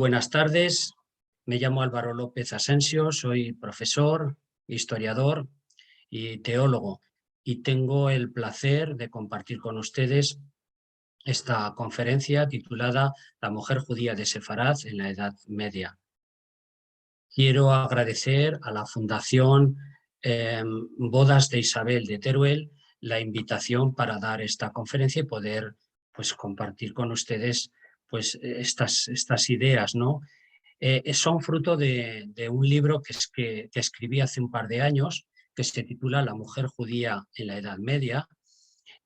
buenas tardes, me llamo Álvaro López Asensio, soy profesor, historiador y teólogo y tengo el placer de compartir con ustedes esta conferencia titulada La mujer judía de Sefaraz en la Edad Media. Quiero agradecer a la Fundación Bodas de Isabel de Teruel la invitación para dar esta conferencia y poder compartir con ustedes estas ideas, ¿no? Son fruto de un libro que escribí hace un par de años, que se titula La mujer judía en la Edad Media,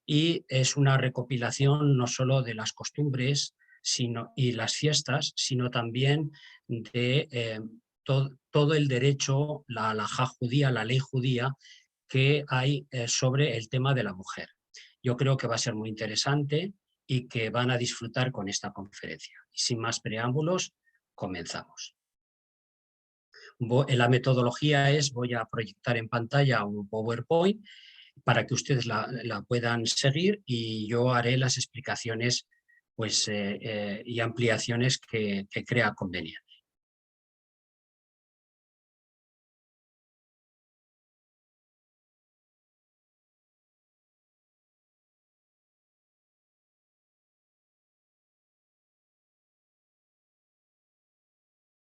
y es una recopilación no solo de las costumbres y las fiestas, sino también de todo el derecho, la halajá judía, la ley judía que hay sobre el tema de la mujer. Yo creo que va a ser muy interesante y que van a disfrutar con esta conferencia. Y sin más preámbulos, comenzamos. La metodología es, voy a proyectar en pantalla un PowerPoint para que ustedes la puedan seguir y yo haré las explicaciones y ampliaciones que crea conveniente.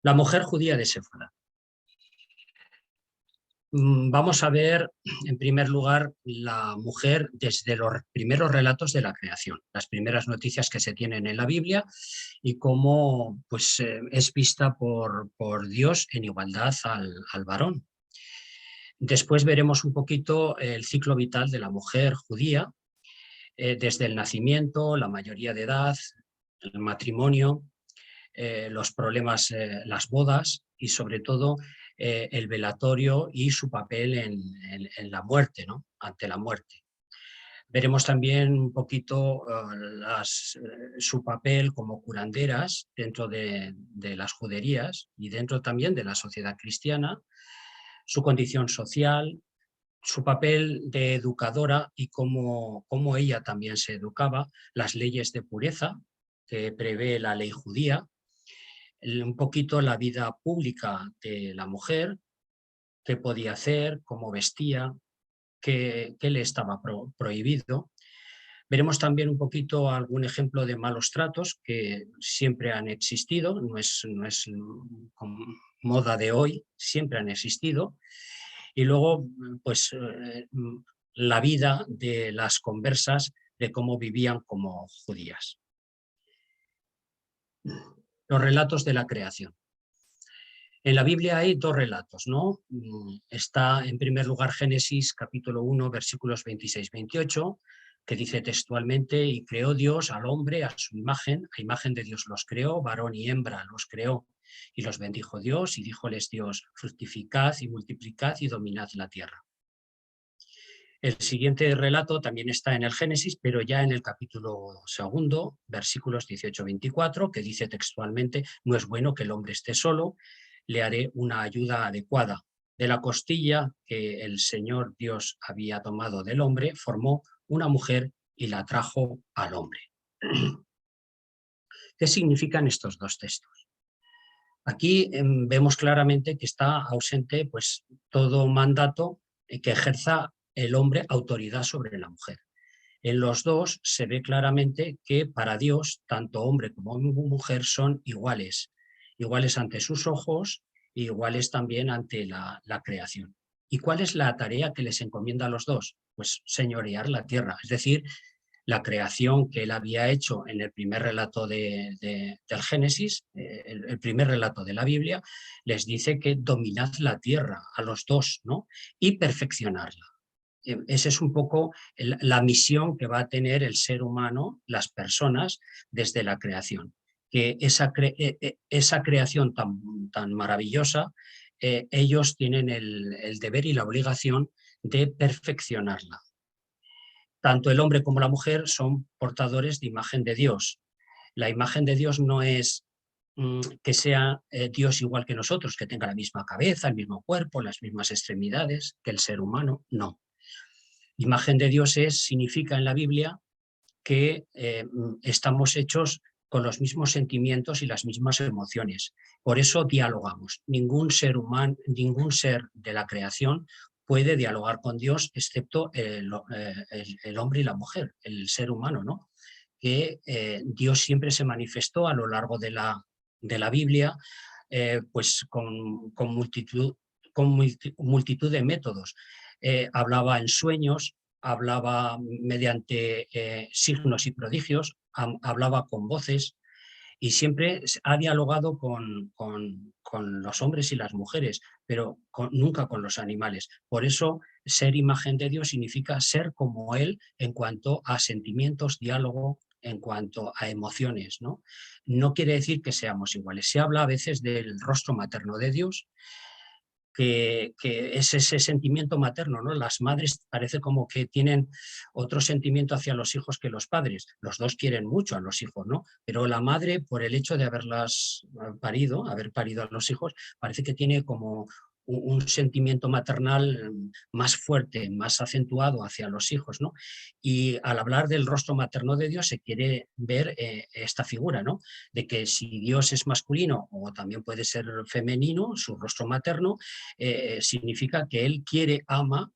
La mujer judía de Séfora. Vamos a ver, en primer lugar, la mujer desde los primeros relatos de la creación, las primeras noticias que se tienen en la Biblia y cómo es vista por Dios en igualdad al varón. Después veremos un poquito el ciclo vital de la mujer judía, desde el nacimiento, la mayoría de edad, el matrimonio, los problemas, las bodas y sobre todo el velatorio y su papel en la muerte, ¿no? Ante la muerte. Veremos también un poquito su papel como curanderas dentro de las juderías y dentro también de la sociedad cristiana, su condición social, su papel de educadora y cómo ella también se educaba, las leyes de pureza que prevé la ley judía, un poquito la vida pública de la mujer, qué podía hacer, cómo vestía, qué le estaba prohibido. Veremos también un poquito algún ejemplo de malos tratos que siempre han existido, no es moda de hoy, siempre han existido. Y luego, la vida de las conversas, de cómo vivían como judías. Los relatos de la creación. En la Biblia hay dos relatos, ¿no? Está en primer lugar Génesis capítulo 1, versículos 26-28, que dice textualmente, y creó Dios al hombre a su imagen, a imagen de Dios los creó, varón y hembra los creó, y los bendijo Dios, y díjoles Dios, fructificad y multiplicad y dominad la tierra. El siguiente relato también está en el Génesis, pero ya en el capítulo 2, versículos 18-24, que dice textualmente, no es bueno que el hombre esté solo, le haré una ayuda adecuada. De la costilla que el Señor Dios había tomado del hombre, formó una mujer y la trajo al hombre. ¿Qué significan estos dos textos? Aquí vemos claramente que está ausente todo mandato que ejerza el hombre autoridad sobre la mujer. En los dos se ve claramente que para Dios, tanto hombre como mujer son iguales, iguales ante sus ojos, iguales también ante la creación. ¿Y cuál es la tarea que les encomienda a los dos? Pues señorear la tierra, es decir, la creación que él había hecho en el primer relato del Génesis, el primer relato de la Biblia, les dice que dominad la tierra a los dos, ¿no? Y perfeccionarla. Esa es un poco la misión que va a tener el ser humano, las personas, desde la creación. Que esa creación tan maravillosa, ellos tienen el deber y la obligación de perfeccionarla. Tanto el hombre como la mujer son portadores de imagen de Dios. La imagen de Dios no es que sea Dios igual que nosotros, que tenga la misma cabeza, el mismo cuerpo, las mismas extremidades que el ser humano, no. Imagen de Dios significa en la Biblia que estamos hechos con los mismos sentimientos y las mismas emociones. Por eso dialogamos. Ningún ser humano, ningún ser de la creación puede dialogar con Dios excepto el hombre y la mujer, el ser humano, ¿no? Que Dios siempre se manifestó a lo largo de la Biblia, pues con multitud de métodos. Hablaba en sueños, hablaba mediante signos y prodigios, hablaba con voces, y siempre ha dialogado con los hombres y las mujeres, pero nunca con los animales. Por eso, ser imagen de Dios significa ser como Él en cuanto a sentimientos, diálogo, en cuanto a emociones, ¿no? No quiere decir que seamos iguales. Se habla a veces del rostro materno de Dios, que es ese sentimiento materno, ¿no? Las madres parece como que tienen otro sentimiento hacia los hijos que los padres. Los dos quieren mucho a los hijos, ¿no? Pero la madre, por el hecho de haberlas parido, haber parido a los hijos, parece que tiene como un sentimiento maternal más fuerte, más acentuado hacia los hijos, ¿no? Y al hablar del rostro materno de Dios se quiere ver esta figura, ¿no? De que si Dios es masculino o también puede ser femenino, su rostro materno, significa que Él quiere, ama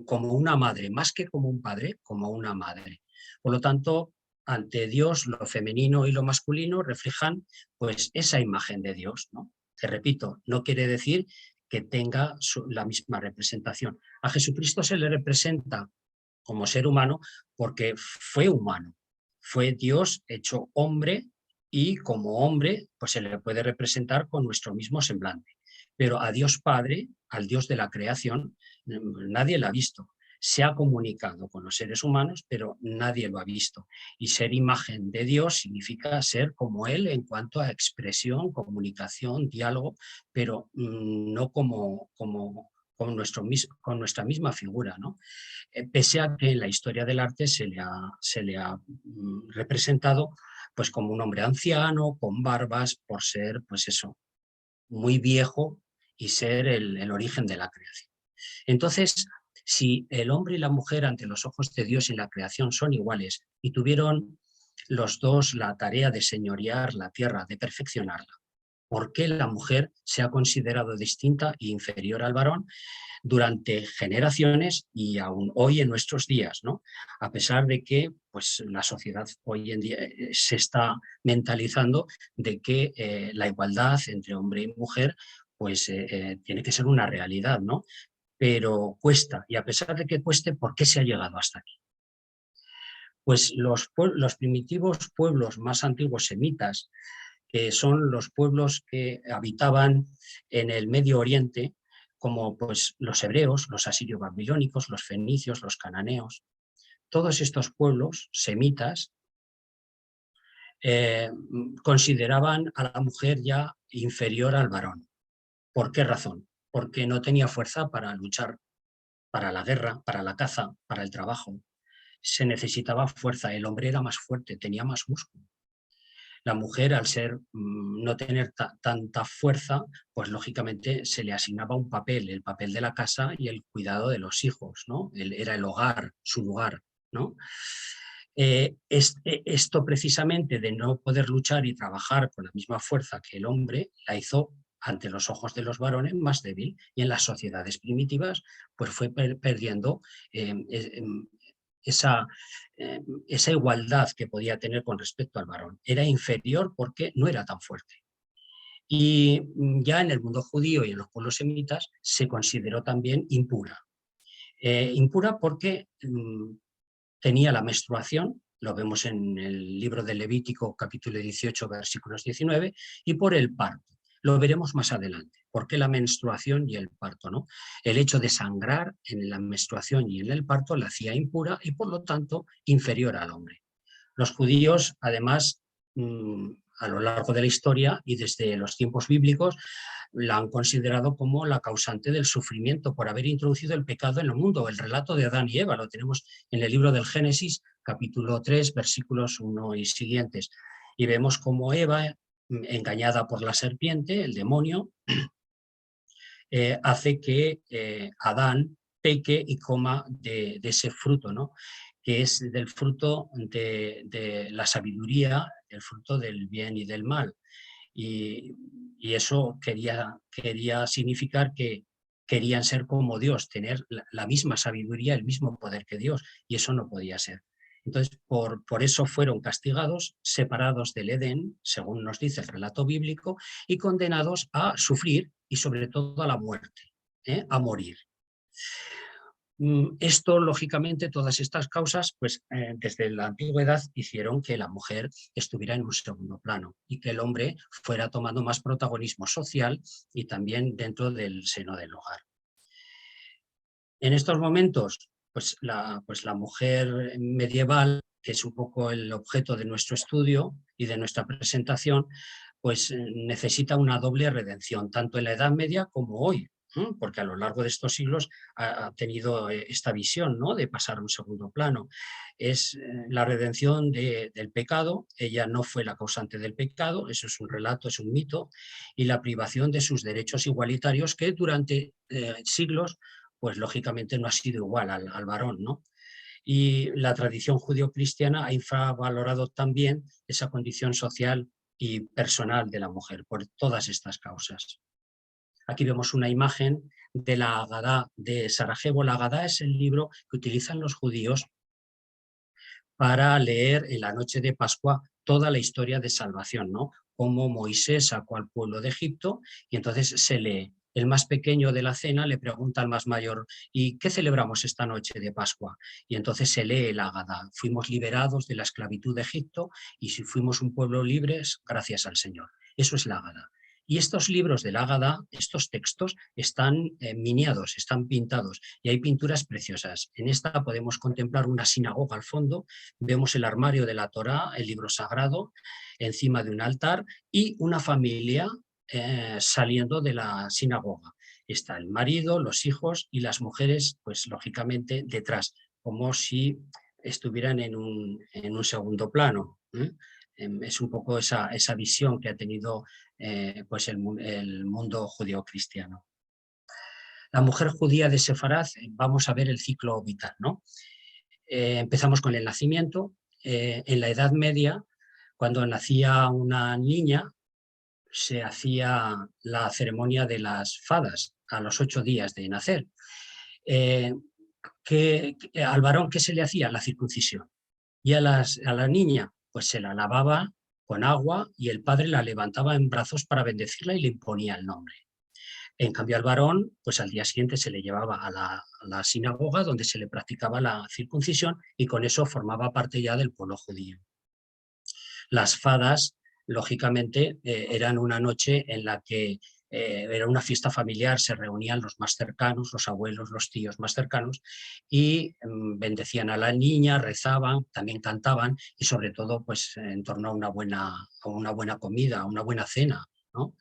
como una madre, más que como un padre, como una madre. Por lo tanto, ante Dios, lo femenino y lo masculino reflejan pues esa imagen de Dios, ¿no? Que repito, no quiere decir que tenga la misma representación. A Jesucristo se le representa como ser humano porque fue humano, fue Dios hecho hombre, y como hombre pues se le puede representar con nuestro mismo semblante. Pero a Dios Padre, al Dios de la creación, nadie lo ha visto. Se ha comunicado con los seres humanos, pero nadie lo ha visto. Y ser imagen de Dios significa ser como Él en cuanto a expresión, comunicación, diálogo, pero no con nuestra misma figura, ¿no? Pese a que en la historia del arte se le ha representado pues como un hombre anciano, con barbas, por ser, pues eso, muy viejo y ser el origen de la creación. Entonces, si el hombre y la mujer ante los ojos de Dios en la creación son iguales y tuvieron los dos la tarea de señorear la tierra, de perfeccionarla, ¿por qué la mujer se ha considerado distinta e inferior al varón durante generaciones y aún hoy en nuestros días, ¿no? A pesar de que pues, la sociedad hoy en día se está mentalizando de que la igualdad entre hombre y mujer pues, tiene que ser una realidad, ¿no? Pero cuesta, y a pesar de que cueste, ¿por qué se ha llegado hasta aquí? Pues los primitivos pueblos más antiguos semitas, que son los pueblos que habitaban en el Medio Oriente, como pues, los hebreos, los asirio-babilónicos, los fenicios, los cananeos. Todos estos pueblos semitas consideraban a la mujer ya inferior al varón. ¿Por qué razón? Porque no tenía fuerza para luchar, para la guerra, para la caza, para el trabajo. Se necesitaba fuerza, el hombre era más fuerte, tenía más músculo. La mujer, al ser, no tener tanta fuerza, pues lógicamente se le asignaba un papel, el papel de la casa y el cuidado de los hijos, ¿no? Era el hogar, su lugar, ¿no? Esto precisamente de no poder luchar y trabajar con la misma fuerza que el hombre, la hizo ante los ojos de los varones más débil, y en las sociedades primitivas pues fue perdiendo esa, esa igualdad que podía tener con respecto al varón. Era inferior porque no era tan fuerte. Y ya en el mundo judío y en los pueblos semitas se consideró también impura. Impura porque tenía la menstruación, lo vemos en el libro de Levítico capítulo 18 versículos 19, y por el parto. Lo veremos más adelante. ¿Por qué la menstruación y el parto? ¿No? El hecho de sangrar en la menstruación y en el parto la hacía impura y por lo tanto inferior al hombre. Los judíos, además, a lo largo de la historia y desde los tiempos bíblicos, la han considerado como la causante del sufrimiento por haber introducido el pecado en el mundo. El relato de Adán y Eva lo tenemos en el libro del Génesis, capítulo 3, versículos 1 y siguientes. Y vemos cómo Eva, engañada por la serpiente, el demonio, hace que Adán peque y coma de ese fruto, ¿no? Que es del fruto de la sabiduría el fruto del bien y del mal. Y eso quería significar que querían ser como Dios, tener la misma sabiduría, el mismo poder que Dios, y eso no podía ser. Entonces, por eso fueron castigados, separados del Edén, según nos dice el relato bíblico, y condenados a sufrir y sobre todo a la muerte, a morir. Esto, lógicamente, todas estas causas, pues desde la antigüedad hicieron que la mujer estuviera en un segundo plano y que el hombre fuera tomando más protagonismo social y también dentro del seno del hogar. En estos momentos, pues la mujer medieval, que es un poco el objeto de nuestro estudio y de nuestra presentación, pues necesita una doble redención, tanto en la Edad Media como hoy, porque a lo largo de estos siglos ha tenido esta visión, ¿no?, de pasar a un segundo plano. Es la redención del pecado, ella no fue la causante del pecado, eso es un relato, es un mito, y la privación de sus derechos igualitarios que durante siglos pues lógicamente no ha sido igual al varón, ¿no? Y la tradición judio-cristiana ha infravalorado también esa condición social y personal de la mujer por todas estas causas. Aquí vemos una imagen de la Agadá de Sarajevo. La Agadá es el libro que utilizan los judíos para leer en la noche de Pascua toda la historia de salvación, ¿no? Cómo Moisés sacó al pueblo de Egipto y entonces se lee. El más pequeño de la cena le pregunta al más mayor, ¿y qué celebramos esta noche de Pascua? Y entonces se lee el Ágada. Fuimos liberados de la esclavitud de Egipto y si fuimos un pueblo libres, gracias al Señor. Eso es la Ágada. Y estos libros del Ágada, estos textos, están miniados, están pintados y hay pinturas preciosas. En esta podemos contemplar una sinagoga al fondo, vemos el armario de la Torá, el libro sagrado, encima de un altar y una familia saliendo de la sinagoga. Está el marido, los hijos y las mujeres, pues lógicamente detrás, como si estuvieran en un segundo plano. Es un poco esa visión que ha tenido pues el mundo judío-cristiano. La mujer judía de Sefarad, vamos a ver el ciclo vital, ¿no? Empezamos con el nacimiento. En la Edad Media, cuando nacía una niña, se hacía la ceremonia de las fadas a los 8 días de nacer. Al varón, ¿qué se le hacía? La circuncisión. Y a la niña, pues se la lavaba con agua y el padre la levantaba en brazos para bendecirla y le imponía el nombre. En cambio al varón, pues al día siguiente se le llevaba a la sinagoga donde se le practicaba la circuncisión y con eso formaba parte ya del pueblo judío. Las fadas, lógicamente, eran una noche en la que era una fiesta familiar, se reunían los más cercanos, los abuelos, los tíos más cercanos, y bendecían a la niña, rezaban, también cantaban, y sobre todo pues, en torno a una buena comida, a una buena cena, ¿no?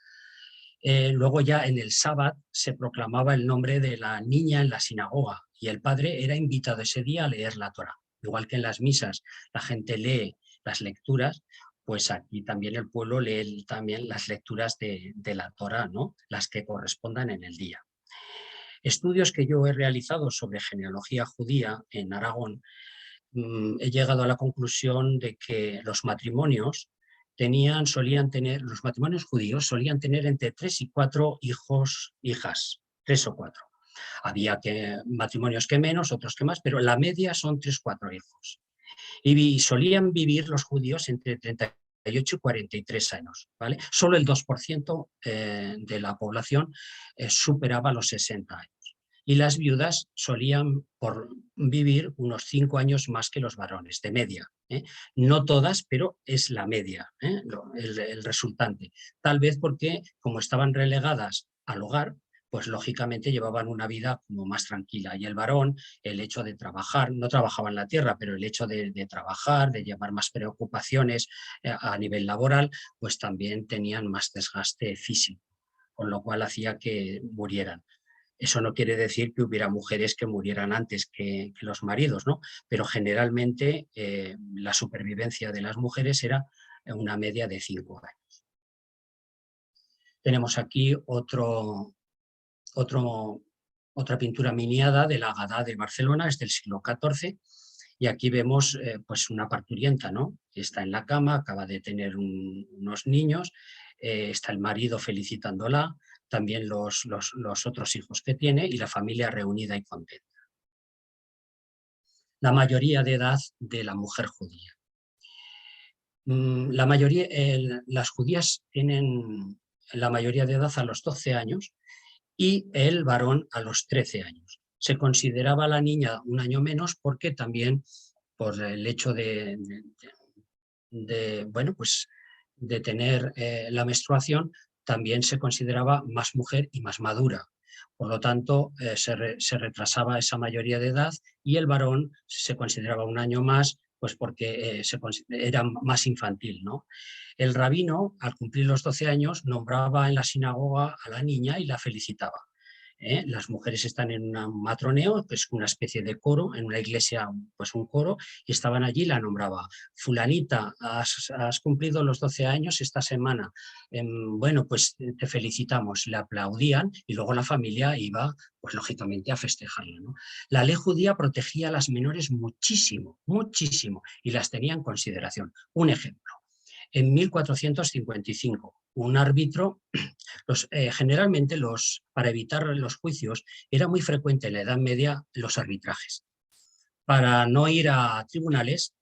Luego ya en el sábado se proclamaba el nombre de la niña en la sinagoga, y el padre era invitado ese día a leer la Torá. Igual que en las misas la gente lee las lecturas, pues aquí también el pueblo lee también las lecturas de la Torá, ¿no?, las que correspondan en el día. Estudios que yo he realizado sobre genealogía judía en Aragón, he llegado a la conclusión de que los matrimonios los matrimonios judíos solían tener entre 3 y 4 hijos, hijas, 3 o 4. Había matrimonios que menos, otros que más, pero la media son 3 o 4 hijos. Y solían vivir los judíos entre 38 y 43 años, ¿vale? Solo el 2% de la población superaba los 60 años. Y las viudas solían vivir unos 5 años más que los varones, de media. No todas, pero es la media, el resultante. Tal vez porque, como estaban relegadas al hogar, pues lógicamente llevaban una vida como más tranquila. Y el varón, el hecho de trabajar, no trabajaba en la tierra, pero el hecho de trabajar, de llevar más preocupaciones a nivel laboral, pues también tenían más desgaste físico, con lo cual hacía que murieran. Eso no quiere decir que hubiera mujeres que murieran antes que los maridos, ¿no? Pero generalmente la supervivencia de las mujeres era una media de 5 años. Tenemos aquí otra pintura miniada de la Agadá de Barcelona, es del siglo XIV, Y aquí vemos pues una parturienta, ¿no? Está en la cama, acaba de tener unos niños, está el marido felicitándola, también los otros hijos que tiene y la familia reunida y contenta. La mayoría de edad de la mujer judía. La mayoría, las judías tienen la mayoría de edad a los 12 años y el varón a los 13 años. Se consideraba a la niña un año menos porque también por el hecho bueno, pues de tener la menstruación, también se consideraba más mujer y más madura. Por lo tanto, se retrasaba esa mayoría de edad y el varón se consideraba un año más, pues porque era más infantil, ¿no? El rabino, al cumplir los 12 años, nombraba en la sinagoga a la niña y la felicitaba. Las mujeres están en un matroneo, que es una especie de coro, en una iglesia, pues un coro, y estaban allí, la nombraba. Fulanita, has cumplido los 12 años esta semana. Bueno, pues te felicitamos. Le aplaudían y luego la familia iba, pues lógicamente, a festejarla, ¿no? La ley judía protegía a las menores muchísimo, muchísimo, y las tenía en consideración. Un ejemplo. En 1455, un árbitro, generalmente para evitar los juicios, era muy frecuente en la Edad Media los arbitrajes. Para no ir a tribunales,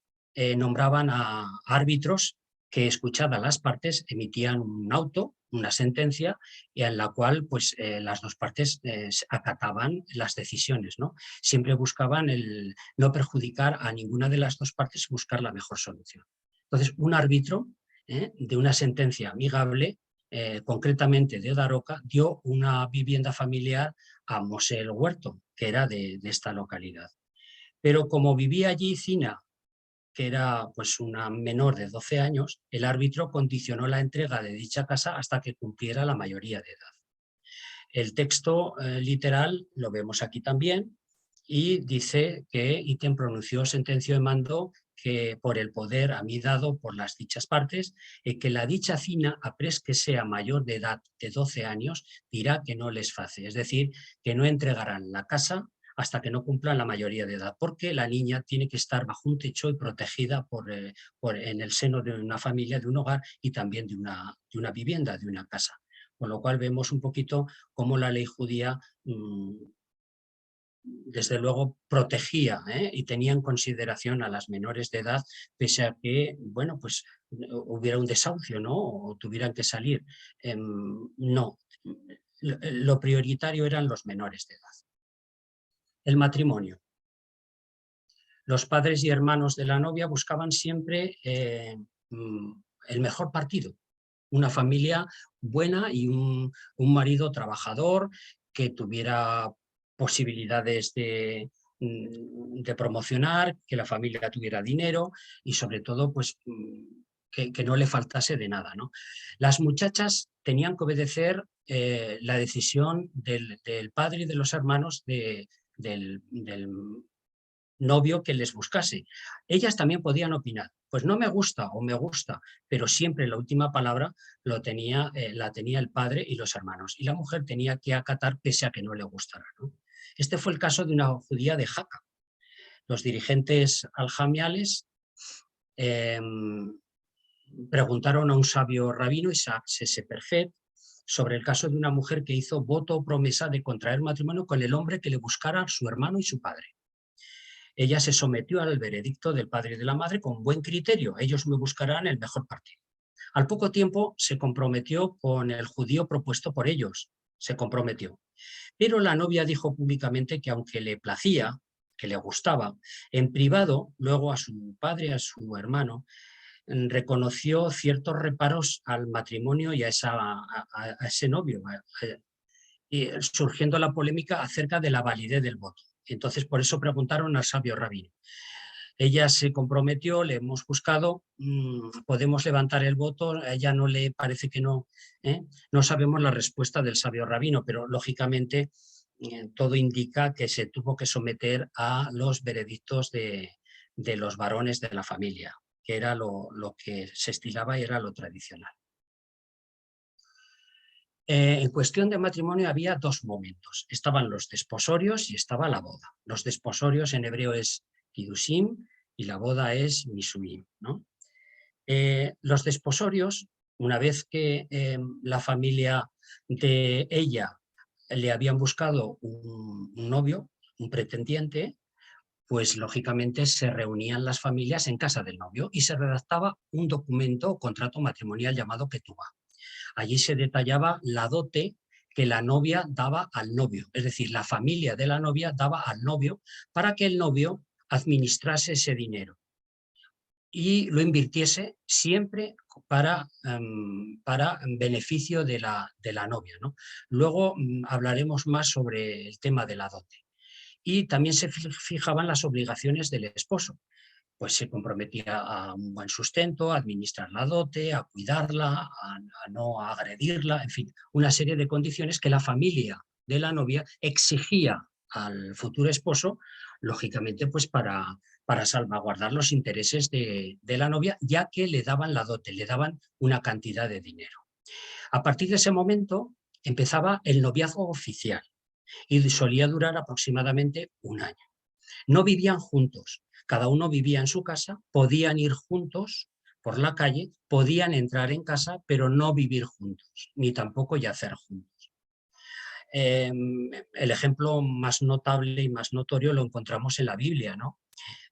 nombraban a árbitros que, escuchadas las partes, emitían un auto, una sentencia, y en la cual pues, las dos partes acataban las decisiones, ¿no? Siempre buscaban el no perjudicar a ninguna de las dos partes, buscar la mejor solución. Entonces, un árbitro de una sentencia amigable, concretamente de Daroca, dio una vivienda familiar a Mosé el Huerto, que era de esta localidad. Pero como vivía allí Cina, que era pues una menor de 12 años, el árbitro condicionó la entrega de dicha casa hasta que cumpliera la mayoría de edad. El texto literal lo vemos aquí también y dice que Ítem pronunció, sentenció y mandó que por el poder a mí dado por las dichas partes, que la dicha cina, apres que sea mayor de edad de 12 años, dirá que no les face, es decir, que no entregarán la casa hasta que no cumplan la mayoría de edad, porque la niña tiene que estar bajo un techo y protegida en el seno de una familia, de un hogar y también de una vivienda, de una casa. Con lo cual vemos un poquito cómo la ley judía desde luego protegía y tenía en consideración a las menores de edad, pese a que, bueno, pues hubiera un desahucio, ¿no? O tuvieran que salir. No, lo prioritario eran los menores de edad. El matrimonio. Los padres y hermanos de la novia buscaban siempre el mejor partido, una familia buena y un marido trabajador que tuviera posibilidades de promocionar, que la familia tuviera dinero y sobre todo pues, que no le faltase de nada, ¿no? Las muchachas tenían que obedecer la decisión del padre y de los hermanos del novio que les buscase. Ellas también podían opinar, pues no me gusta o me gusta, pero siempre la última palabra la tenía el padre y los hermanos, y la mujer tenía que acatar pese a que no le gustara, ¿no? Este fue el caso de una judía de Jaca. Los dirigentes aljamiales eh, preguntaron a un sabio rabino, Isaac Seseperfet, sobre el caso de una mujer que hizo voto o promesa de contraer matrimonio con el hombre que le buscara su hermano y su padre. Ella se sometió al veredicto del padre y de la madre con buen criterio. Ellos me buscarán el mejor partido. Al poco tiempo se comprometió con el judío propuesto por ellos. Se comprometió. Pero la novia dijo públicamente que aunque le placía, que le gustaba, en privado, luego a su padre, a su hermano, reconoció ciertos reparos al matrimonio y a ese novio, y surgiendo la polémica acerca de la validez del voto. Entonces, por eso preguntaron al sabio rabino. Ella se comprometió, le hemos buscado, podemos levantar el voto, a ella no le parece que no, no sabemos la respuesta del sabio rabino, pero lógicamente todo indica que se tuvo que someter a los veredictos de los varones de la familia, que era lo que se estilaba y era lo tradicional. En cuestión de matrimonio había dos momentos. Estaban los desposorios y estaba la boda. Los desposorios en hebreo es Kiddushim y la boda es Nisuim, ¿no? Los desposorios, una vez que la familia de ella le habían buscado un novio, un pretendiente, pues lógicamente se reunían las familias en casa del novio y se redactaba un documento o contrato matrimonial llamado Ketubá. Allí se detallaba la dote que la novia daba al novio, es decir, la familia de la novia daba al novio para que el novio administrase ese dinero y lo invirtiese siempre para beneficio de la novia, ¿no? Luego hablaremos más sobre el tema de la dote. Y también se fijaban las obligaciones del esposo, pues se comprometía a un buen sustento, a administrar la dote, a cuidarla, a no agredirla, en fin, una serie de condiciones que la familia de la novia exigía al futuro esposo, lógicamente pues para salvaguardar los intereses de la novia, ya que le daban la dote, le daban una cantidad de dinero. A partir de ese momento empezaba el noviazgo oficial y solía durar aproximadamente un año. No vivían juntos, cada uno vivía en su casa, podían ir juntos por la calle, podían entrar en casa, pero no vivir juntos, ni tampoco yacer juntos. El ejemplo más notable y más notorio lo encontramos en la Biblia, ¿no?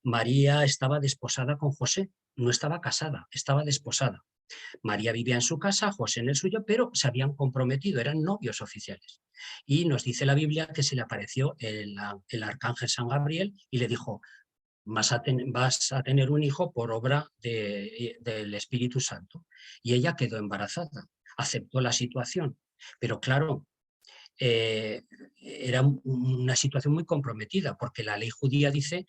María estaba desposada con José, no estaba casada, estaba desposada. María vivía en su casa, José en el suyo, pero se habían comprometido, eran novios oficiales. Y nos dice la Biblia que se le apareció el arcángel San Gabriel y le dijo: vas a tener un hijo por obra del Espíritu Santo. Y ella quedó embarazada, aceptó la situación, pero claro, era una situación muy comprometida, porque la ley judía dice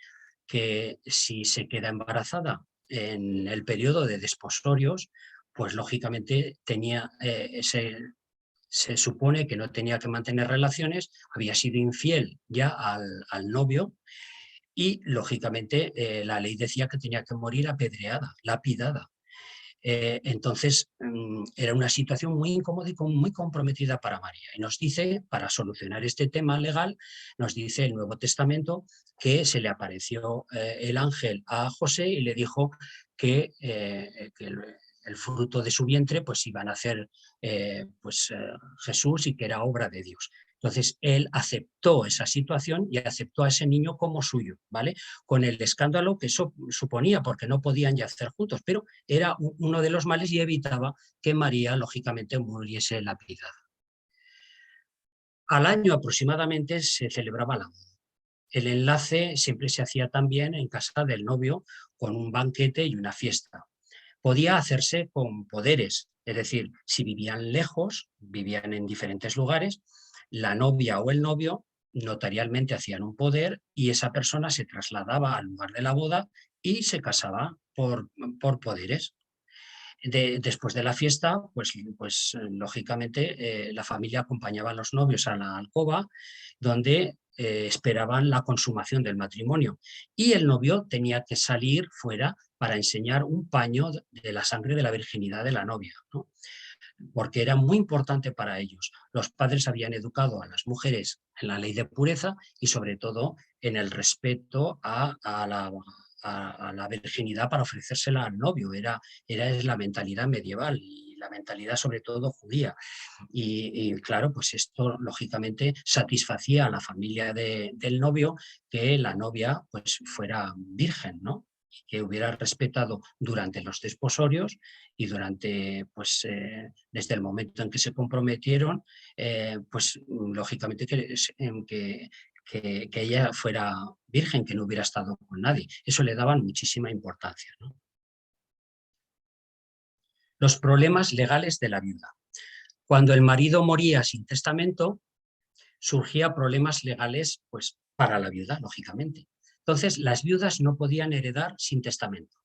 que si se queda embarazada en el periodo de desposorios, pues lógicamente se supone que no tenía que mantener relaciones, había sido infiel ya al novio y lógicamente la ley decía que tenía que morir apedreada, lapidada. Entonces era una situación muy incómoda y muy comprometida para María. Y nos dice, para solucionar este tema legal, nos dice el Nuevo Testamento que se le apareció el ángel a José y le dijo que el fruto de su vientre pues iban a nacer Jesús y que era obra de Dios. Entonces él aceptó esa situación y aceptó a ese niño como suyo, ¿vale? Con el escándalo que eso suponía, porque no podían yacer juntos, pero era uno de los males y evitaba que María, lógicamente, muriese lapidada. Al año aproximadamente se celebraba la boda. El enlace siempre se hacía también en casa del novio con un banquete y una fiesta. Podía hacerse con poderes, es decir, si vivían lejos, vivían en diferentes lugares, la novia o el novio notarialmente hacían un poder y esa persona se trasladaba al lugar de la boda y se casaba por poderes. Después de la fiesta, pues lógicamente la familia acompañaba a los novios a la alcoba, donde esperaban la consumación del matrimonio. Y el novio tenía que salir fuera para enseñar un paño de la sangre de la virginidad de la novia, ¿no? Porque era muy importante para ellos. Los padres habían educado a las mujeres en la ley de pureza y sobre todo en el respeto a la virginidad para ofrecérsela al novio. Era la mentalidad medieval y la mentalidad sobre todo judía. Y claro, pues esto lógicamente satisfacía a la familia del novio que la novia pues fuera virgen, ¿no? Que hubiera respetado durante los desposorios y durante, pues, desde el momento en que se comprometieron, pues lógicamente que ella fuera virgen, que no hubiera estado con nadie. Eso le daban muchísima importancia, ¿no? Los problemas legales de la viuda. Cuando el marido moría sin testamento, surgía problemas legales pues, para la viuda, lógicamente. Entonces, las viudas no podían heredar sin testamento.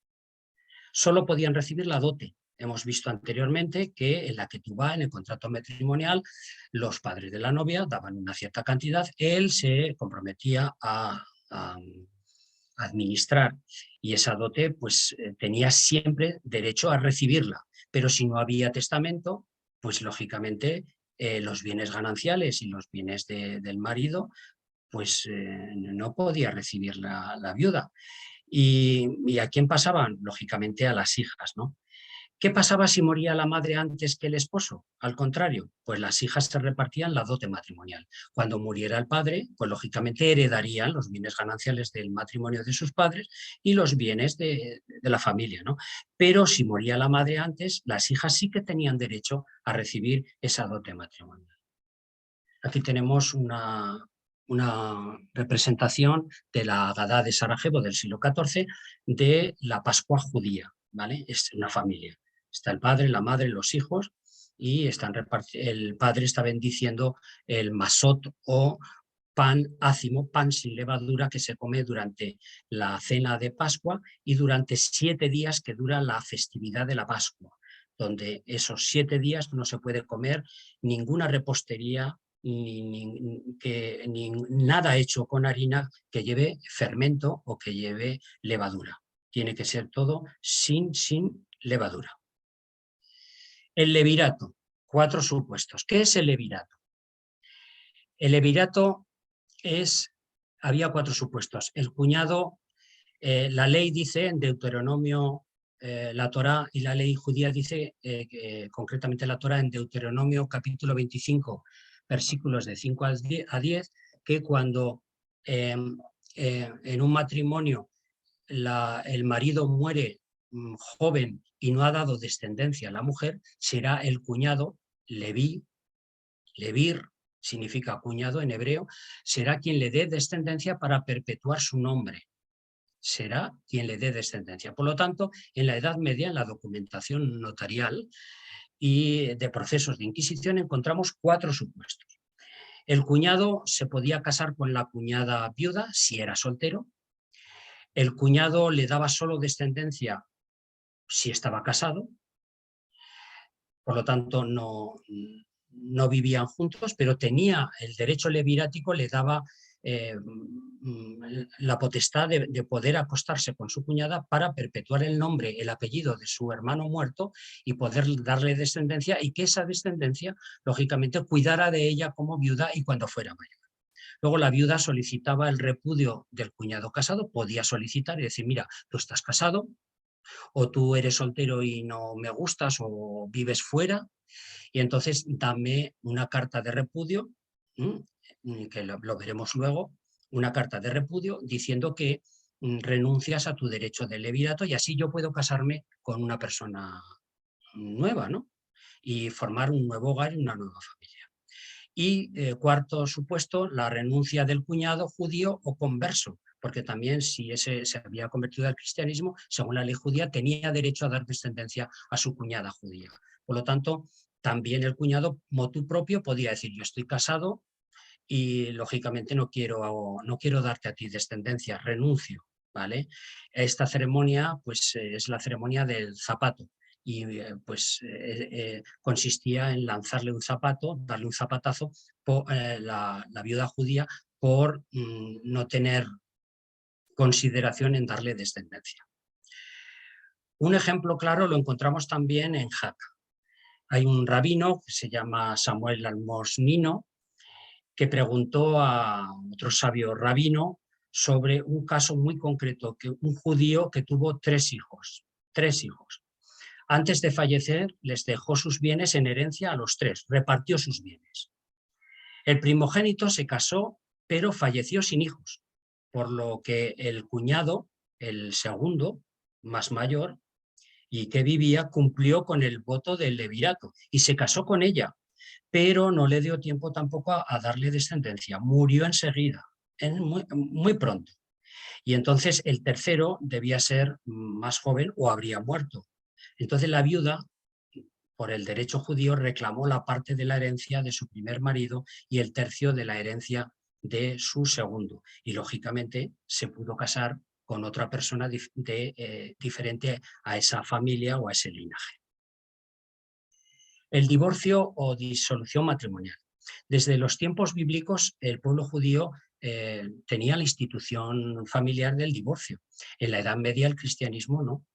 Solo podían recibir la dote. Hemos visto anteriormente que en la ketubá, en el contrato matrimonial, los padres de la novia daban una cierta cantidad, él se comprometía a administrar y esa dote pues tenía siempre derecho a recibirla, pero si no había testamento, pues lógicamente los bienes gananciales y los bienes del marido pues no podía recibir la viuda. ¿Y a quién pasaban? Lógicamente a las hijas, ¿no? ¿Qué pasaba si moría la madre antes que el esposo? Al contrario, pues las hijas se repartían la dote matrimonial. Cuando muriera el padre, pues lógicamente heredarían los bienes gananciales del matrimonio de sus padres y los bienes de la familia, ¿no? Pero si moría la madre antes, las hijas sí que tenían derecho a recibir esa dote matrimonial. Aquí tenemos una representación de la Agadá de Sarajevo del siglo XIV de la Pascua judía, ¿vale? Es una familia. Está el padre, la madre, los hijos y el padre está bendiciendo el masot o pan ácimo, pan sin levadura que se come durante la cena de Pascua y durante 7 días que dura la festividad de la Pascua, donde esos 7 días no se puede comer ninguna repostería ni nada hecho con harina que lleve fermento o que lleve levadura. Tiene que ser todo sin levadura. El levirato, 4 supuestos. ¿Qué es el levirato? El levirato había 4 supuestos. El cuñado, la ley dice en Deuteronomio, la Torá y la ley judía dice, concretamente la Torá en Deuteronomio capítulo 25, versículos de 5 a 10, que cuando en un matrimonio el marido muere joven y no ha dado descendencia a la mujer, será el cuñado, Leví, Levir, significa cuñado en hebreo, será quien le dé descendencia para perpetuar su nombre. Será quien le dé descendencia. Por lo tanto, en la Edad Media, en la documentación notarial y de procesos de inquisición, encontramos 4 supuestos. El cuñado se podía casar con la cuñada viuda si era soltero. El cuñado le daba solo descendencia si estaba casado. Por lo tanto, no vivían juntos, pero tenía el derecho levirático, le daba la potestad de poder acostarse con su cuñada para perpetuar el nombre, el apellido de su hermano muerto y poder darle descendencia y que esa descendencia, lógicamente, cuidara de ella como viuda y cuando fuera mayor. Luego la viuda solicitaba el repudio del cuñado casado, podía solicitar y decir, mira, tú estás casado o tú eres soltero y no me gustas o vives fuera, y entonces dame una carta de repudio, que lo veremos luego, una carta de repudio diciendo que renuncias a tu derecho de levirato y así yo puedo casarme con una persona nueva, ¿no? Y formar un nuevo hogar y una nueva familia. Y cuarto supuesto, la renuncia del cuñado judío o converso, porque también si ese se había convertido al cristianismo, según la ley judía, tenía derecho a dar descendencia a su cuñada judía. Por lo tanto, también el cuñado, motu propio, podía decir, yo estoy casado y lógicamente no quiero darte a ti descendencia, renuncio, ¿vale? Esta ceremonia pues es la ceremonia del zapato y consistía en lanzarle un zapato, darle un zapatazo la viuda judía por no tener consideración en darle descendencia. Un ejemplo claro lo encontramos también en Jaca. Hay un rabino que se llama Samuel Almosnino, que preguntó a otro sabio rabino sobre un caso muy concreto, que un judío que tuvo 3 hijos. Antes de fallecer, les dejó sus bienes en herencia a los 3, repartió sus bienes. El primogénito se casó, pero falleció sin hijos, por lo que el cuñado, el segundo, más mayor, y que vivía, cumplió con el voto del levirato y se casó con ella, pero no le dio tiempo tampoco a darle descendencia. Murió enseguida, muy pronto. Y entonces el tercero debía ser más joven o habría muerto. Entonces la viuda, por el derecho judío, reclamó la parte de la herencia de su primer marido y el tercio de la herencia de su segundo. Y lógicamente se pudo casar con otra persona diferente a esa familia o a ese linaje. El divorcio o disolución matrimonial. Desde los tiempos bíblicos, el pueblo judío tenía la institución familiar del divorcio. En la Edad Media el cristianismo no.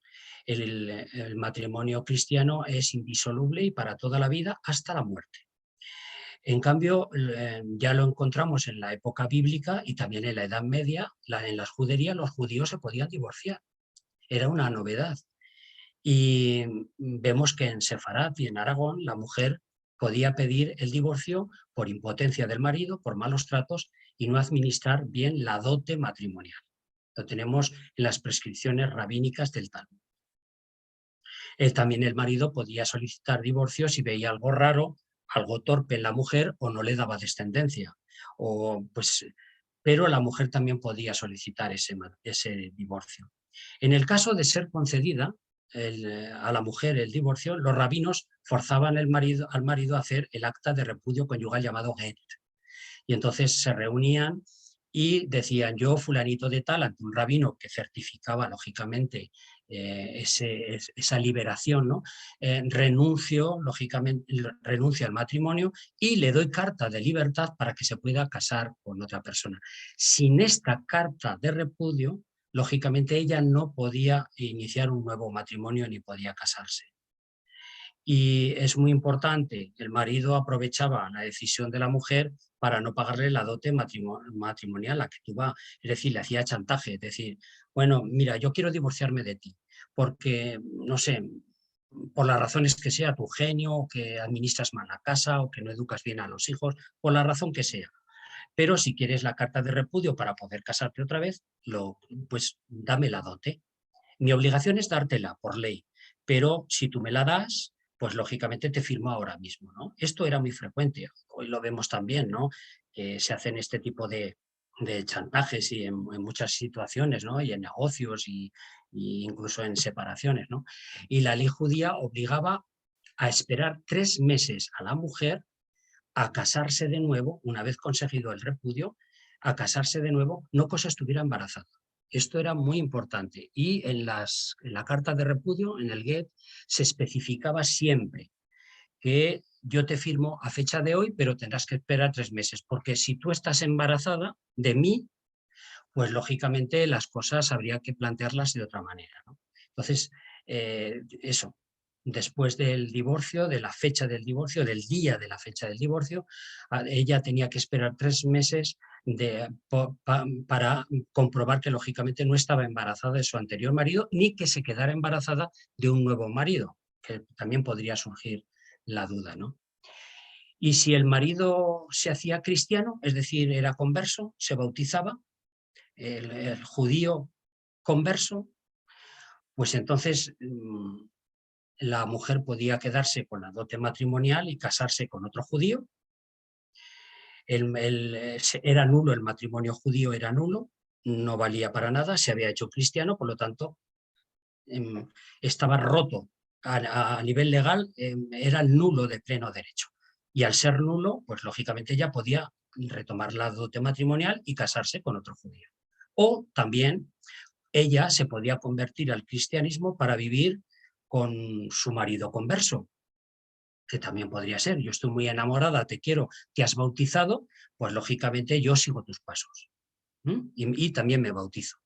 El matrimonio cristiano es indisoluble y para toda la vida hasta la muerte. En cambio, ya lo encontramos en la época bíblica y también en la Edad Media, en las juderías los judíos se podían divorciar. Era una novedad. Y vemos que en Sefarat y en Aragón la mujer podía pedir el divorcio por impotencia del marido, por malos tratos y no administrar bien la dote matrimonial. Lo tenemos en las prescripciones rabínicas del Talmud. También el marido podía solicitar divorcio si veía algo raro, algo torpe en la mujer o no le daba descendencia. Pero la mujer también podía solicitar ese divorcio. En el caso de ser concedida a la mujer el divorcio, los rabinos forzaban al marido a hacer el acta de repudio conyugal llamado get. Y entonces se reunían y decían: yo, fulanito de tal, ante un rabino que certificaba lógicamente esa liberación, ¿no? Renuncio al matrimonio y le doy carta de libertad para que se pueda casar con otra persona. Sin esta carta de repudio, lógicamente ella no podía iniciar un nuevo matrimonio ni podía casarse. Y es muy importante, el marido aprovechaba la decisión de la mujer para no pagarle la dote matrimonial, la que tuvo, es decir, le hacía chantaje, es decir, bueno, mira, yo quiero divorciarme de ti, porque, no sé, por las razones que sea, tu genio, o que administras mal la casa, o que no educas bien a los hijos, por la razón que sea. Pero si quieres la carta de repudio para poder casarte otra vez, pues dame la dote. Mi obligación es dártela por ley, pero si tú me la das, pues lógicamente te firmo ahora mismo, ¿no? Esto era muy frecuente, hoy lo vemos también, ¿no? Se hacen este tipo de chantajes y en muchas situaciones, ¿no? Y en negocios y incluso en separaciones, ¿no? Y la ley judía obligaba a esperar 3 meses a la mujer a casarse de nuevo, una vez conseguido el repudio, a casarse de nuevo, no cosa estuviera embarazada. Esto era muy importante y en la carta de repudio, en el get, se especificaba siempre que yo te firmo a fecha de hoy, pero tendrás que esperar 3 meses, porque si tú estás embarazada de mí, pues lógicamente las cosas habría que plantearlas de otra manera, ¿no? Entonces, eso, después del divorcio, de la fecha del divorcio, del día de la fecha del divorcio, ella tenía que esperar 3 meses para comprobar que lógicamente no estaba embarazada de su anterior marido, ni que se quedara embarazada de un nuevo marido, que también podría surgir la duda, ¿no? Y si el marido se hacía cristiano, es decir, era converso, se bautizaba, el judío converso, pues entonces la mujer podía quedarse con la dote matrimonial y casarse con otro judío. Era nulo, el matrimonio judío era nulo, no valía para nada, se había hecho cristiano, por lo tanto estaba roto a nivel legal, era nulo de pleno derecho. Y al ser nulo, pues lógicamente ya podía retomar la dote matrimonial y casarse con otro judío. O también ella se podía convertir al cristianismo para vivir con su marido converso, que también podría ser: yo estoy muy enamorada, te quiero, te has bautizado, pues lógicamente yo sigo tus pasos y también me bautizo.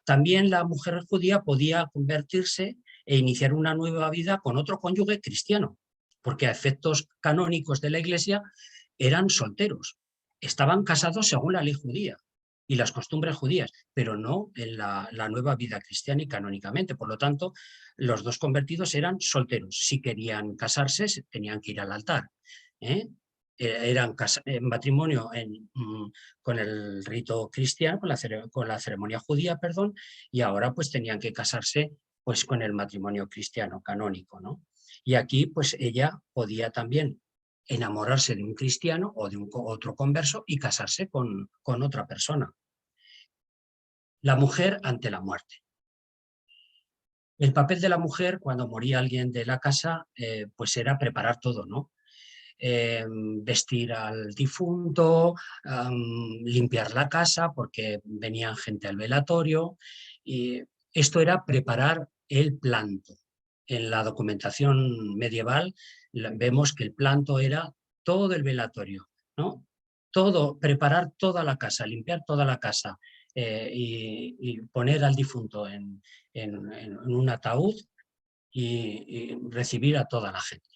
También la mujer judía podía convertirse e iniciar una nueva vida con otro cónyuge cristiano, porque a efectos canónicos de la Iglesia eran solteros, estaban casados según la ley judía y las costumbres judías, pero no en la nueva vida cristiana y canónicamente. Por lo tanto, los dos convertidos eran solteros. Si querían casarse, tenían que ir al altar. ¿eh? Eran en matrimonio con el rito cristiano, con la ceremonia judía, perdón, y ahora pues tenían que casarse pues con el matrimonio cristiano canónico, ¿no? Y aquí pues ella podía también enamorarse de un cristiano o de otro converso y casarse con otra persona. La mujer ante la muerte. El papel de la mujer cuando moría alguien de la casa, pues era preparar todo, ¿no? Vestir al difunto, limpiar la casa porque venían gente al velatorio. Y esto era preparar el planto. En la documentación medieval vemos que el planto era todo el velatorio, ¿no? Todo, preparar toda la casa, limpiar toda la casa y poner al difunto en un ataúd y recibir a toda la gente.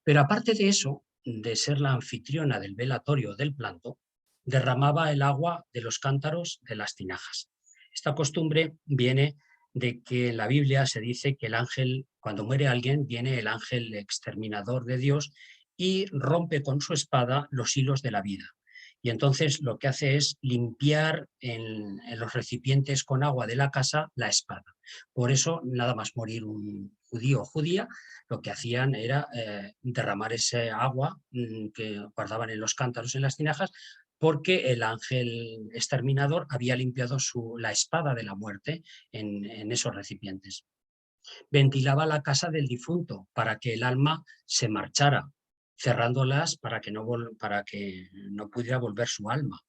Pero aparte de eso, de ser la anfitriona del velatorio del planto, derramaba el agua de los cántaros de las tinajas. Esta costumbre viene de que en la Biblia se dice que el ángel, cuando muere alguien, viene el ángel exterminador de Dios y rompe con su espada los hilos de la vida. Y entonces lo que hace es limpiar en los recipientes con agua de la casa la espada. Por eso, nada más morir un judío o judía, lo que hacían era derramar ese agua que guardaban en los cántaros, en las tinajas, porque el ángel exterminador había limpiado la espada de la muerte en esos recipientes. Ventilaba la casa del difunto para que el alma se marchara, cerrándolas para que no pudiera volver su alma.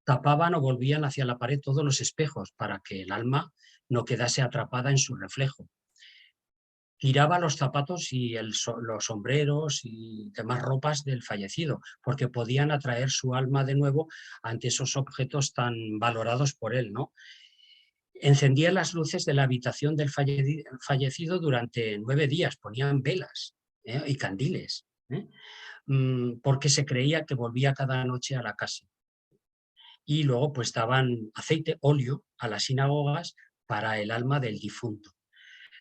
Tapaban o volvían hacia la pared todos los espejos para que el alma no quedase atrapada en su reflejo. Tiraba los zapatos y los sombreros y demás ropas del fallecido, porque podían atraer su alma de nuevo ante esos objetos tan valorados por él, ¿no? Encendía las luces de la habitación del fallecido durante 9 días, ponían velas y candiles, porque se creía que volvía cada noche a la casa. Y luego pues daban aceite, óleo a las sinagogas para el alma del difunto.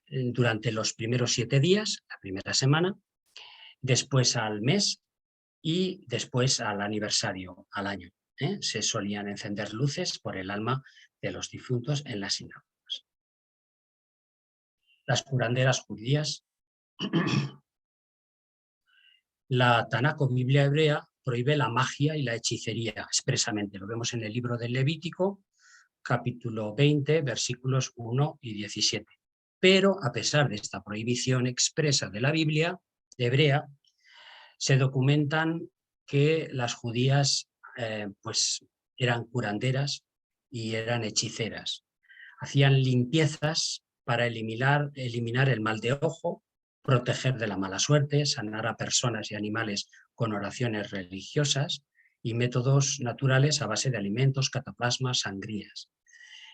Durante los primeros 7 días, la primera semana, después al mes y después al aniversario, al año. Se solían encender luces por el alma de los difuntos en las sinagogas. Las curanderas judías. La Tanaj o Biblia hebrea prohíbe la magia y la hechicería expresamente. Lo vemos en el libro del Levítico, capítulo 20, versículos 1 y 17. Pero a pesar de esta prohibición expresa de la Biblia hebrea, se documentan que las judías pues eran curanderas y eran hechiceras. Hacían limpiezas para eliminar el mal de ojo, proteger de la mala suerte, sanar a personas y animales con oraciones religiosas y métodos naturales a base de alimentos, cataplasmas, sangrías.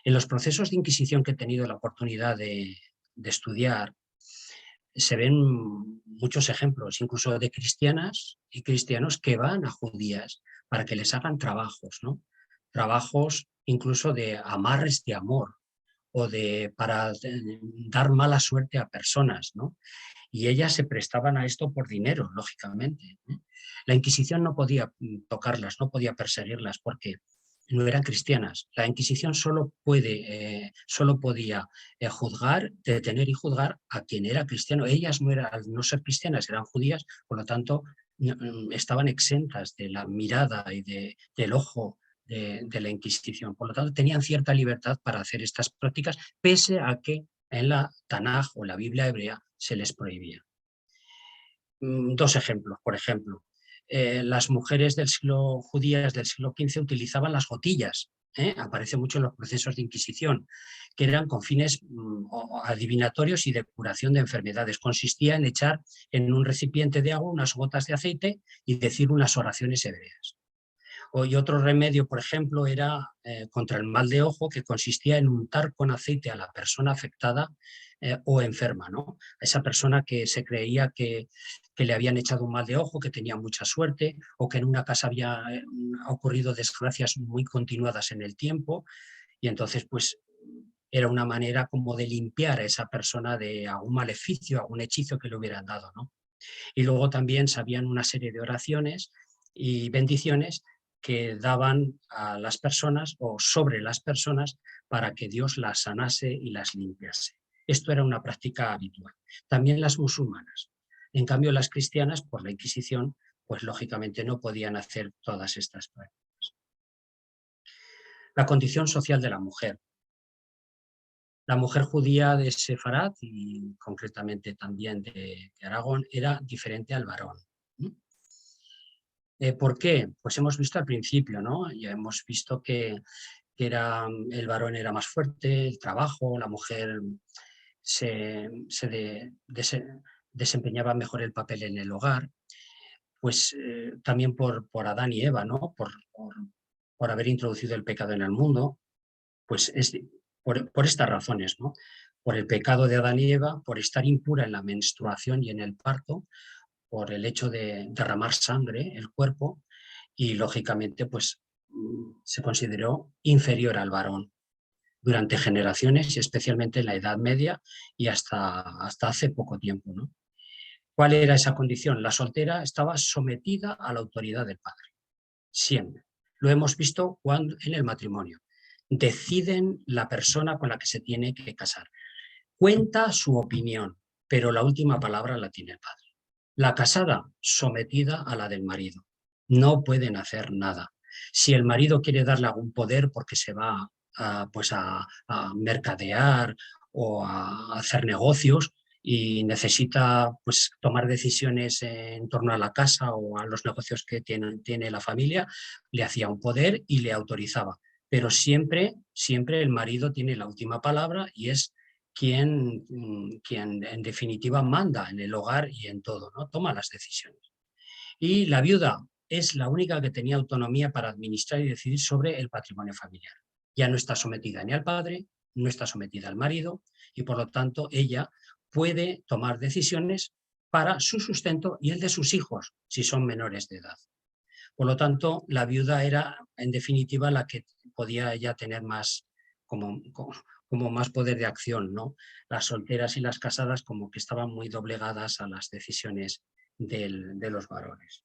En los procesos de inquisición que he tenido la oportunidad de estudiar, se ven muchos ejemplos, incluso de cristianas y cristianos que van a judías para que les hagan trabajos, ¿no? Trabajos incluso de amarres de amor o para dar mala suerte a personas, ¿no? Y ellas se prestaban a esto por dinero, lógicamente. La Inquisición no podía tocarlas, no podía perseguirlas porque no eran cristianas. La Inquisición solo podía juzgar, detener y juzgar a quien era cristiano. Ellas no eran, al no ser cristianas, eran judías, por lo tanto estaban exentas de la mirada y del ojo de la Inquisición. Por lo tanto, tenían cierta libertad para hacer estas prácticas, pese a que en la Tanaj o la Biblia hebrea se les prohibía. 2 ejemplos, por ejemplo. Las mujeres judías del siglo XV utilizaban las gotillas, aparece mucho en los procesos de Inquisición, que eran con fines adivinatorios y de curación de enfermedades. Consistía en echar en un recipiente de agua unas gotas de aceite y decir unas oraciones hebreas. Y otro remedio, por ejemplo, era contra el mal de ojo, que consistía en untar con aceite a la persona afectada o enferma, ¿no? A esa persona que se creía que le habían echado un mal de ojo, que tenía mucha suerte, o que en una casa había ocurrido desgracias muy continuadas en el tiempo, y entonces pues era una manera como de limpiar a esa persona de algún maleficio, algún hechizo que le hubieran dado, ¿no? Y luego también sabían una serie de oraciones y bendiciones que daban a las personas o sobre las personas para que Dios las sanase y las limpiase. Esto era una práctica habitual. También las musulmanas. En cambio, las cristianas, por la Inquisición, pues lógicamente no podían hacer todas estas prácticas. La condición social de la mujer. La mujer judía de Sefarad y concretamente también de Aragón era diferente al varón. ¿Por qué? Pues hemos visto al principio, ¿no? Ya hemos visto que el varón era más fuerte, el trabajo, la mujer desempeñaba mejor el papel en el hogar, pues también por Adán y Eva, ¿no? Por haber introducido el pecado en el mundo, pues por estas razones, ¿no? Por el pecado de Adán y Eva, por estar impura en la menstruación y en el parto, por el hecho de derramar sangre, el cuerpo, y lógicamente pues se consideró inferior al varón durante generaciones y especialmente en la Edad Media y hasta hace poco tiempo, ¿no? ¿Cuál era esa condición? La soltera estaba sometida a la autoridad del padre, siempre. Lo hemos visto en el matrimonio. Deciden la persona con la que se tiene que casar. Cuenta su opinión, pero la última palabra la tiene el padre. La casada, sometida a la del marido. No pueden hacer nada. Si el marido quiere darle algún poder porque se va pues a mercadear o a hacer negocios y necesita pues, tomar decisiones en torno a la casa o a los negocios que tiene la familia, le hacía un poder y le autorizaba. Pero siempre, siempre el marido tiene la última palabra y es quien en definitiva manda en el hogar y en todo, ¿no? Toma las decisiones. Y la viuda es la única que tenía autonomía para administrar y decidir sobre el patrimonio familiar. Ya no está sometida ni al padre, no está sometida al marido y por lo tanto ella puede tomar decisiones para su sustento y el de sus hijos, si son menores de edad. Por lo tanto, la viuda era, en definitiva, la que podía ya tener más, como más poder de acción, ¿no? Las solteras y las casadas como que estaban muy doblegadas a las decisiones de los varones.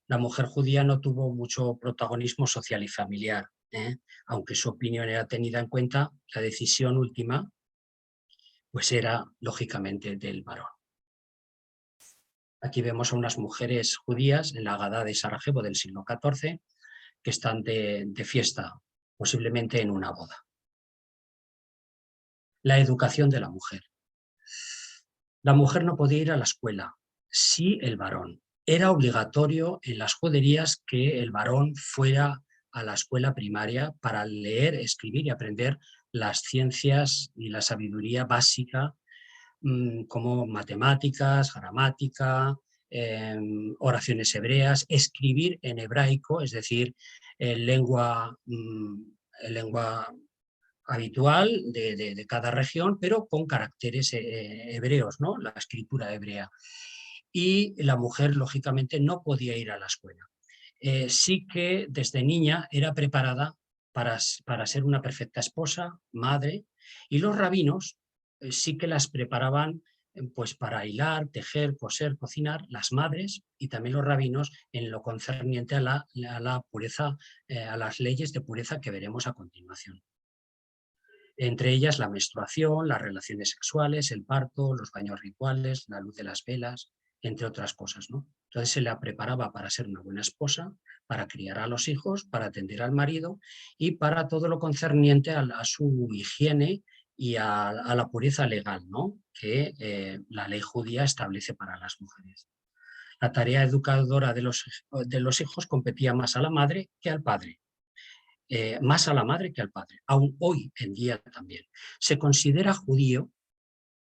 La mujer judía no tuvo mucho protagonismo social y familiar, ¿eh? Aunque su opinión era tenida en cuenta, la decisión última pues era lógicamente del varón. Aquí vemos a unas mujeres judías en la Agadá de Sarajevo del siglo XIV que están de fiesta, posiblemente en una boda. La educación de la mujer. La mujer no podía ir a la escuela, sí el varón. Era obligatorio en las juderías que el varón fuera a la escuela primaria para leer, escribir y aprender las ciencias y la sabiduría básica como matemáticas, gramática, oraciones hebreas, escribir en hebraico, es decir, lengua habitual de cada región, pero con caracteres hebreos, ¿no? La escritura hebrea. Y la mujer, lógicamente, no podía ir a la escuela. Sí que desde niña era preparada para ser una perfecta esposa, madre, y los rabinos sí que las preparaban pues para hilar, tejer, coser, cocinar, las madres y también los rabinos en lo concerniente a la pureza, a las leyes de pureza que veremos a continuación. Entre ellas la menstruación, las relaciones sexuales, el parto, los baños rituales, la luz de las velas, entre otras cosas, ¿no? Entonces se la preparaba para ser una buena esposa, para criar a los hijos, para atender al marido y para todo lo concerniente a su higiene y a la pureza legal, ¿no? Que la ley judía establece para las mujeres. La tarea educadora de los hijos competía más a la madre que al padre. Más a la madre que al padre, aún hoy en día también. Se considera judío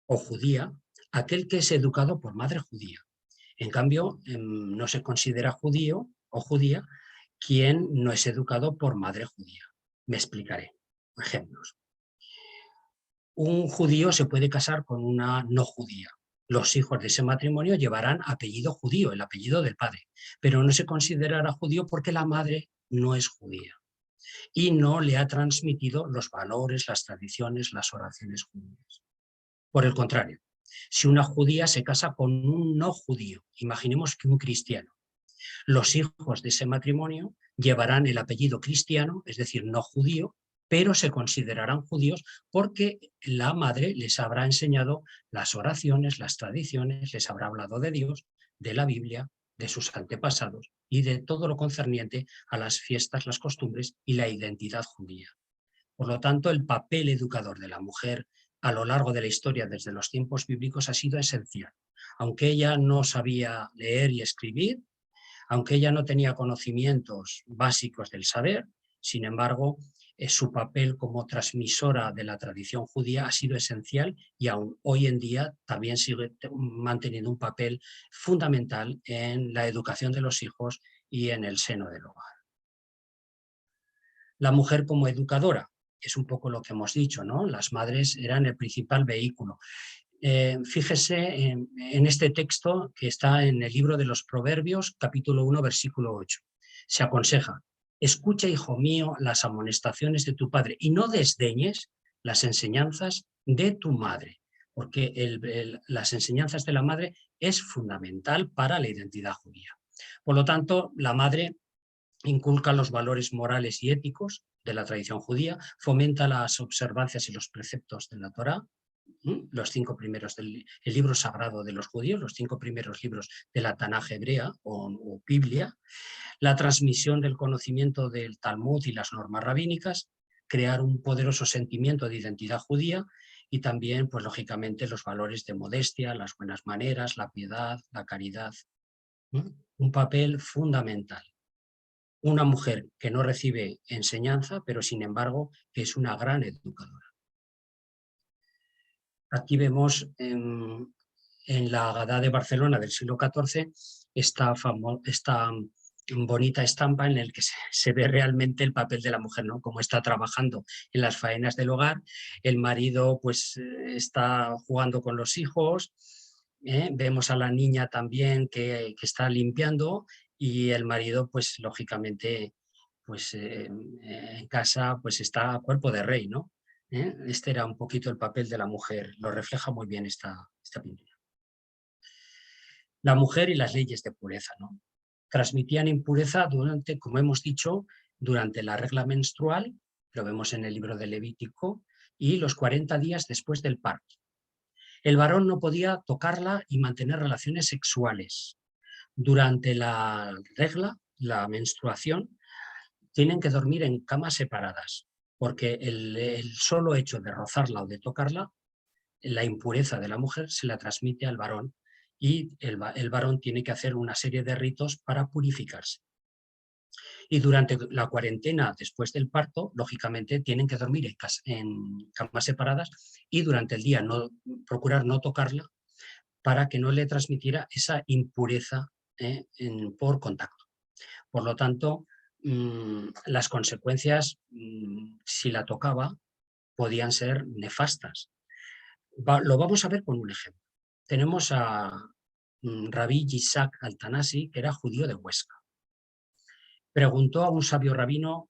o judía aquel que es educado por madre judía. En cambio, no se considera judío o judía quien no es educado por madre judía. Me explicaré. Ejemplos. Un judío se puede casar con una no judía. Los hijos de ese matrimonio llevarán apellido judío, el apellido del padre, pero no se considerará judío porque la madre no es judía y no le ha transmitido los valores, las tradiciones, las oraciones judías. Por el contrario, si una judía se casa con un no judío, imaginemos que un cristiano, los hijos de ese matrimonio llevarán el apellido cristiano, es decir, no judío, pero se considerarán judíos porque la madre les habrá enseñado las oraciones, las tradiciones, les habrá hablado de Dios, de la Biblia, de sus antepasados y de todo lo concerniente a las fiestas, las costumbres y la identidad judía. Por lo tanto, el papel educador de la mujer a lo largo de la historia desde los tiempos bíblicos ha sido esencial. Aunque ella no sabía leer y escribir, aunque ella no tenía conocimientos básicos del saber, sin embargo, su papel como transmisora de la tradición judía ha sido esencial y aún hoy en día también sigue manteniendo un papel fundamental en la educación de los hijos y en el seno del hogar. La mujer como educadora, es un poco lo que hemos dicho, ¿no? Las madres eran el principal vehículo. Fíjese en este texto que está en el libro de los Proverbios, capítulo 1, versículo 8. Se aconseja: escucha, hijo mío, las amonestaciones de tu padre y no desdeñes las enseñanzas de tu madre, porque las enseñanzas de la madre es fundamental para la identidad judía. Por lo tanto, la madre inculca los valores morales y éticos de la tradición judía, fomenta las observancias y los preceptos de la Torá, los 5 primeros del el libro sagrado de los judíos, los 5 primeros libros de la Tanaj hebrea o Biblia, la transmisión del conocimiento del Talmud y las normas rabínicas, crear un poderoso sentimiento de identidad judía y también, pues lógicamente, los valores de modestia, las buenas maneras, la piedad, la caridad. Un papel fundamental. Una mujer que no recibe enseñanza, pero sin embargo que es una gran educadora. Aquí vemos en la Agadá de Barcelona del siglo XIV esta bonita estampa en la que se ve realmente el papel de la mujer, ¿no? Cómo está trabajando en las faenas del hogar, el marido pues está jugando con los hijos, vemos a la niña también que está limpiando y el marido pues lógicamente pues en casa pues está a cuerpo de rey, ¿no? Este era un poquito el papel de la mujer, lo refleja muy bien esta pintura. La mujer y las leyes de pureza, ¿no? Transmitían impureza durante, como hemos dicho, durante la regla menstrual, lo vemos en el libro de Levítico, y los 40 días después del parto. El varón no podía tocarla y mantener relaciones sexuales. Durante la regla, la menstruación, tienen que dormir en camas separadas, porque el solo hecho de rozarla o de tocarla, la impureza de la mujer se la transmite al varón y el varón tiene que hacer una serie de ritos para purificarse. Y durante la cuarentena después del parto, lógicamente, tienen que dormir en camas separadas y durante el día procurar no tocarla para que no le transmitiera esa impureza por contacto. Por lo tanto, las consecuencias, si la tocaba, podían ser nefastas. Lo vamos a ver con un ejemplo. Tenemos a Rabí Yitzhak Altanasi, que era judío de Huesca. Preguntó a un sabio rabino,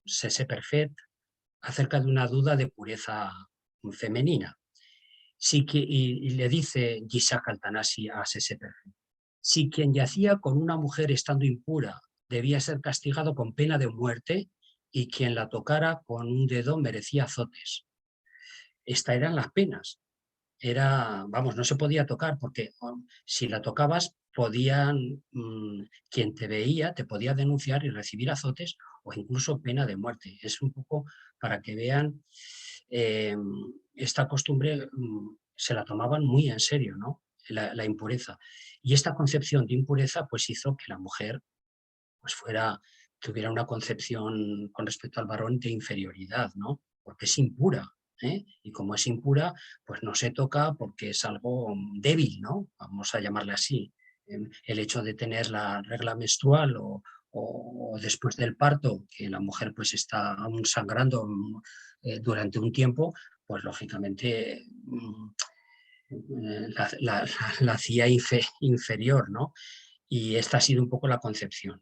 Sese Perfet, acerca de una duda de pureza femenina. Y le dice Yitzhak Altanasi a Sese Perfet: si quien yacía con una mujer estando impura debía ser castigado con pena de muerte, y quien la tocara con un dedo merecía azotes. Estas eran las penas. No se podía tocar porque si la tocabas quien te veía te podía denunciar y recibir azotes o incluso pena de muerte. Es un poco para que vean, esta costumbre se la tomaban muy en serio, ¿no? La impureza. Y esta concepción de impureza pues hizo que la mujer pues tuviera una concepción con respecto al varón de inferioridad, ¿no? Porque es impura, y como es impura, pues no se toca porque es algo débil, ¿no? Vamos a llamarle así. El hecho de tener la regla menstrual o después del parto, que la mujer pues está aún sangrando durante un tiempo, pues lógicamente la hacía inferior, ¿no? Y esta ha sido un poco la concepción.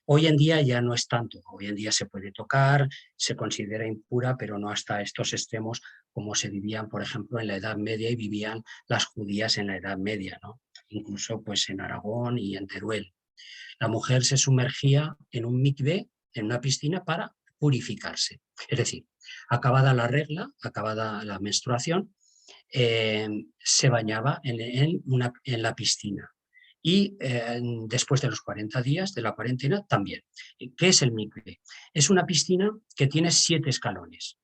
Hoy en día ya no es tanto, hoy en día se puede tocar, se considera impura, pero no hasta estos extremos como se vivían, por ejemplo, en la Edad Media y vivían las judías en la Edad Media, ¿no? Incluso pues en Aragón y en Teruel. La mujer se sumergía en un mikvé, en una piscina, para purificarse. Es decir, acabada la regla, acabada la menstruación, se bañaba en la piscina. Y después de los 40 días de la cuarentena también. ¿Qué es el mikve? Es una piscina que tiene 7 escalones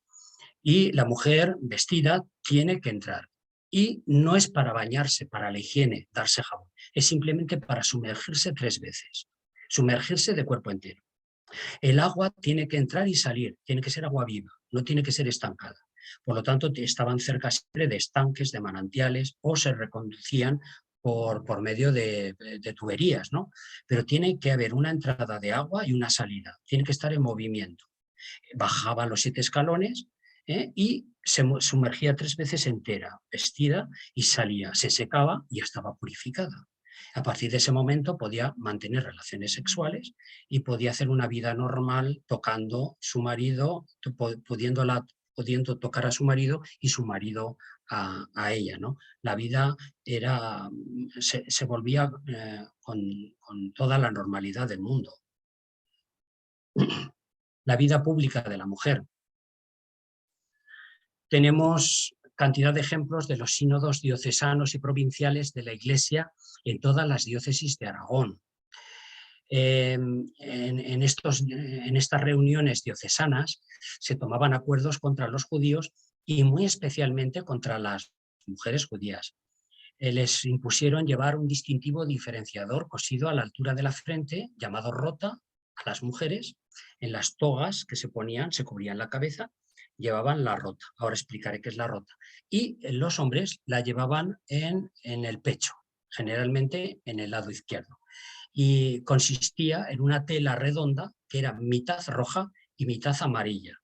y la mujer vestida tiene que entrar. Y no es para bañarse, para la higiene, darse jabón, es simplemente para sumergirse 3 veces, sumergirse de cuerpo entero. El agua tiene que entrar y salir, tiene que ser agua viva, no tiene que ser estancada. Por lo tanto, estaban cerca siempre de estanques, de manantiales, o se reconducían por medio de tuberías, ¿no? Pero tiene que haber una entrada de agua y una salida, tiene que estar en movimiento. Bajaba los 7 escalones y se sumergía 3 veces entera, vestida, y salía, se secaba y ya estaba purificada. A partir de ese momento podía mantener relaciones sexuales y podía hacer una vida normal tocando su marido, pudiendo tocar a su marido y su marido a ella, ¿no? La vida se volvía con toda la normalidad del mundo. La vida pública de la mujer. Tenemos cantidad de ejemplos de los sínodos diocesanos y provinciales de la Iglesia en todas las diócesis de Aragón. En estas reuniones diocesanas se tomaban acuerdos contra los judíos y muy especialmente contra las mujeres judías. Les impusieron llevar un distintivo diferenciador cosido a la altura de la frente, llamado rota, a las mujeres. En las togas que se ponían, se cubrían la cabeza, llevaban la rota. Ahora explicaré qué es la rota. Y los hombres la llevaban en el pecho, generalmente en el lado izquierdo. Y consistía en una tela redonda que era mitad roja y mitad amarilla.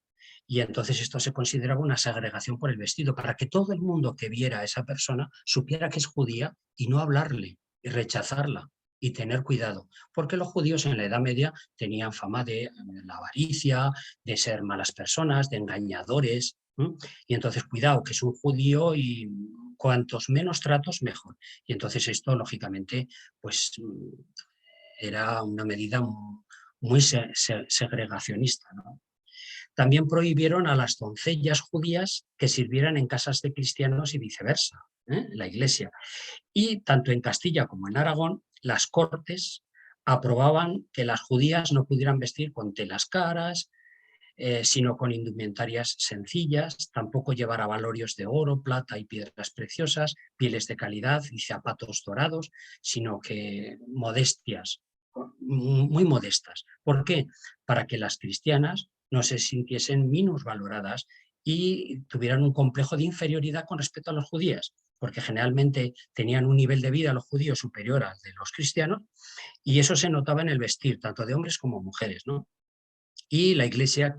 Y entonces esto se consideraba una segregación por el vestido, para que todo el mundo que viera a esa persona supiera que es judía y no hablarle y rechazarla y tener cuidado. Porque los judíos en la Edad Media tenían fama de la avaricia, de ser malas personas, de engañadores. Y entonces cuidado, que es un judío y cuantos menos tratos, mejor. Y entonces esto, lógicamente, pues era una medida muy segregacionista, ¿no? También prohibieron a las doncellas judías que sirvieran en casas de cristianos y viceversa, en la iglesia. Y tanto en Castilla como en Aragón, las cortes aprobaban que las judías no pudieran vestir con telas caras, sino con indumentarias sencillas, tampoco llevar abalorios de oro, plata y piedras preciosas, pieles de calidad y zapatos dorados, sino que modestias, muy modestas. ¿Por qué? Para que las cristianas no se sintiesen minusvaloradas y tuvieran un complejo de inferioridad con respecto a los judíos, porque generalmente tenían un nivel de vida los judíos superior al de los cristianos, y eso se notaba en el vestir, tanto de hombres como mujeres, ¿no? Y la Iglesia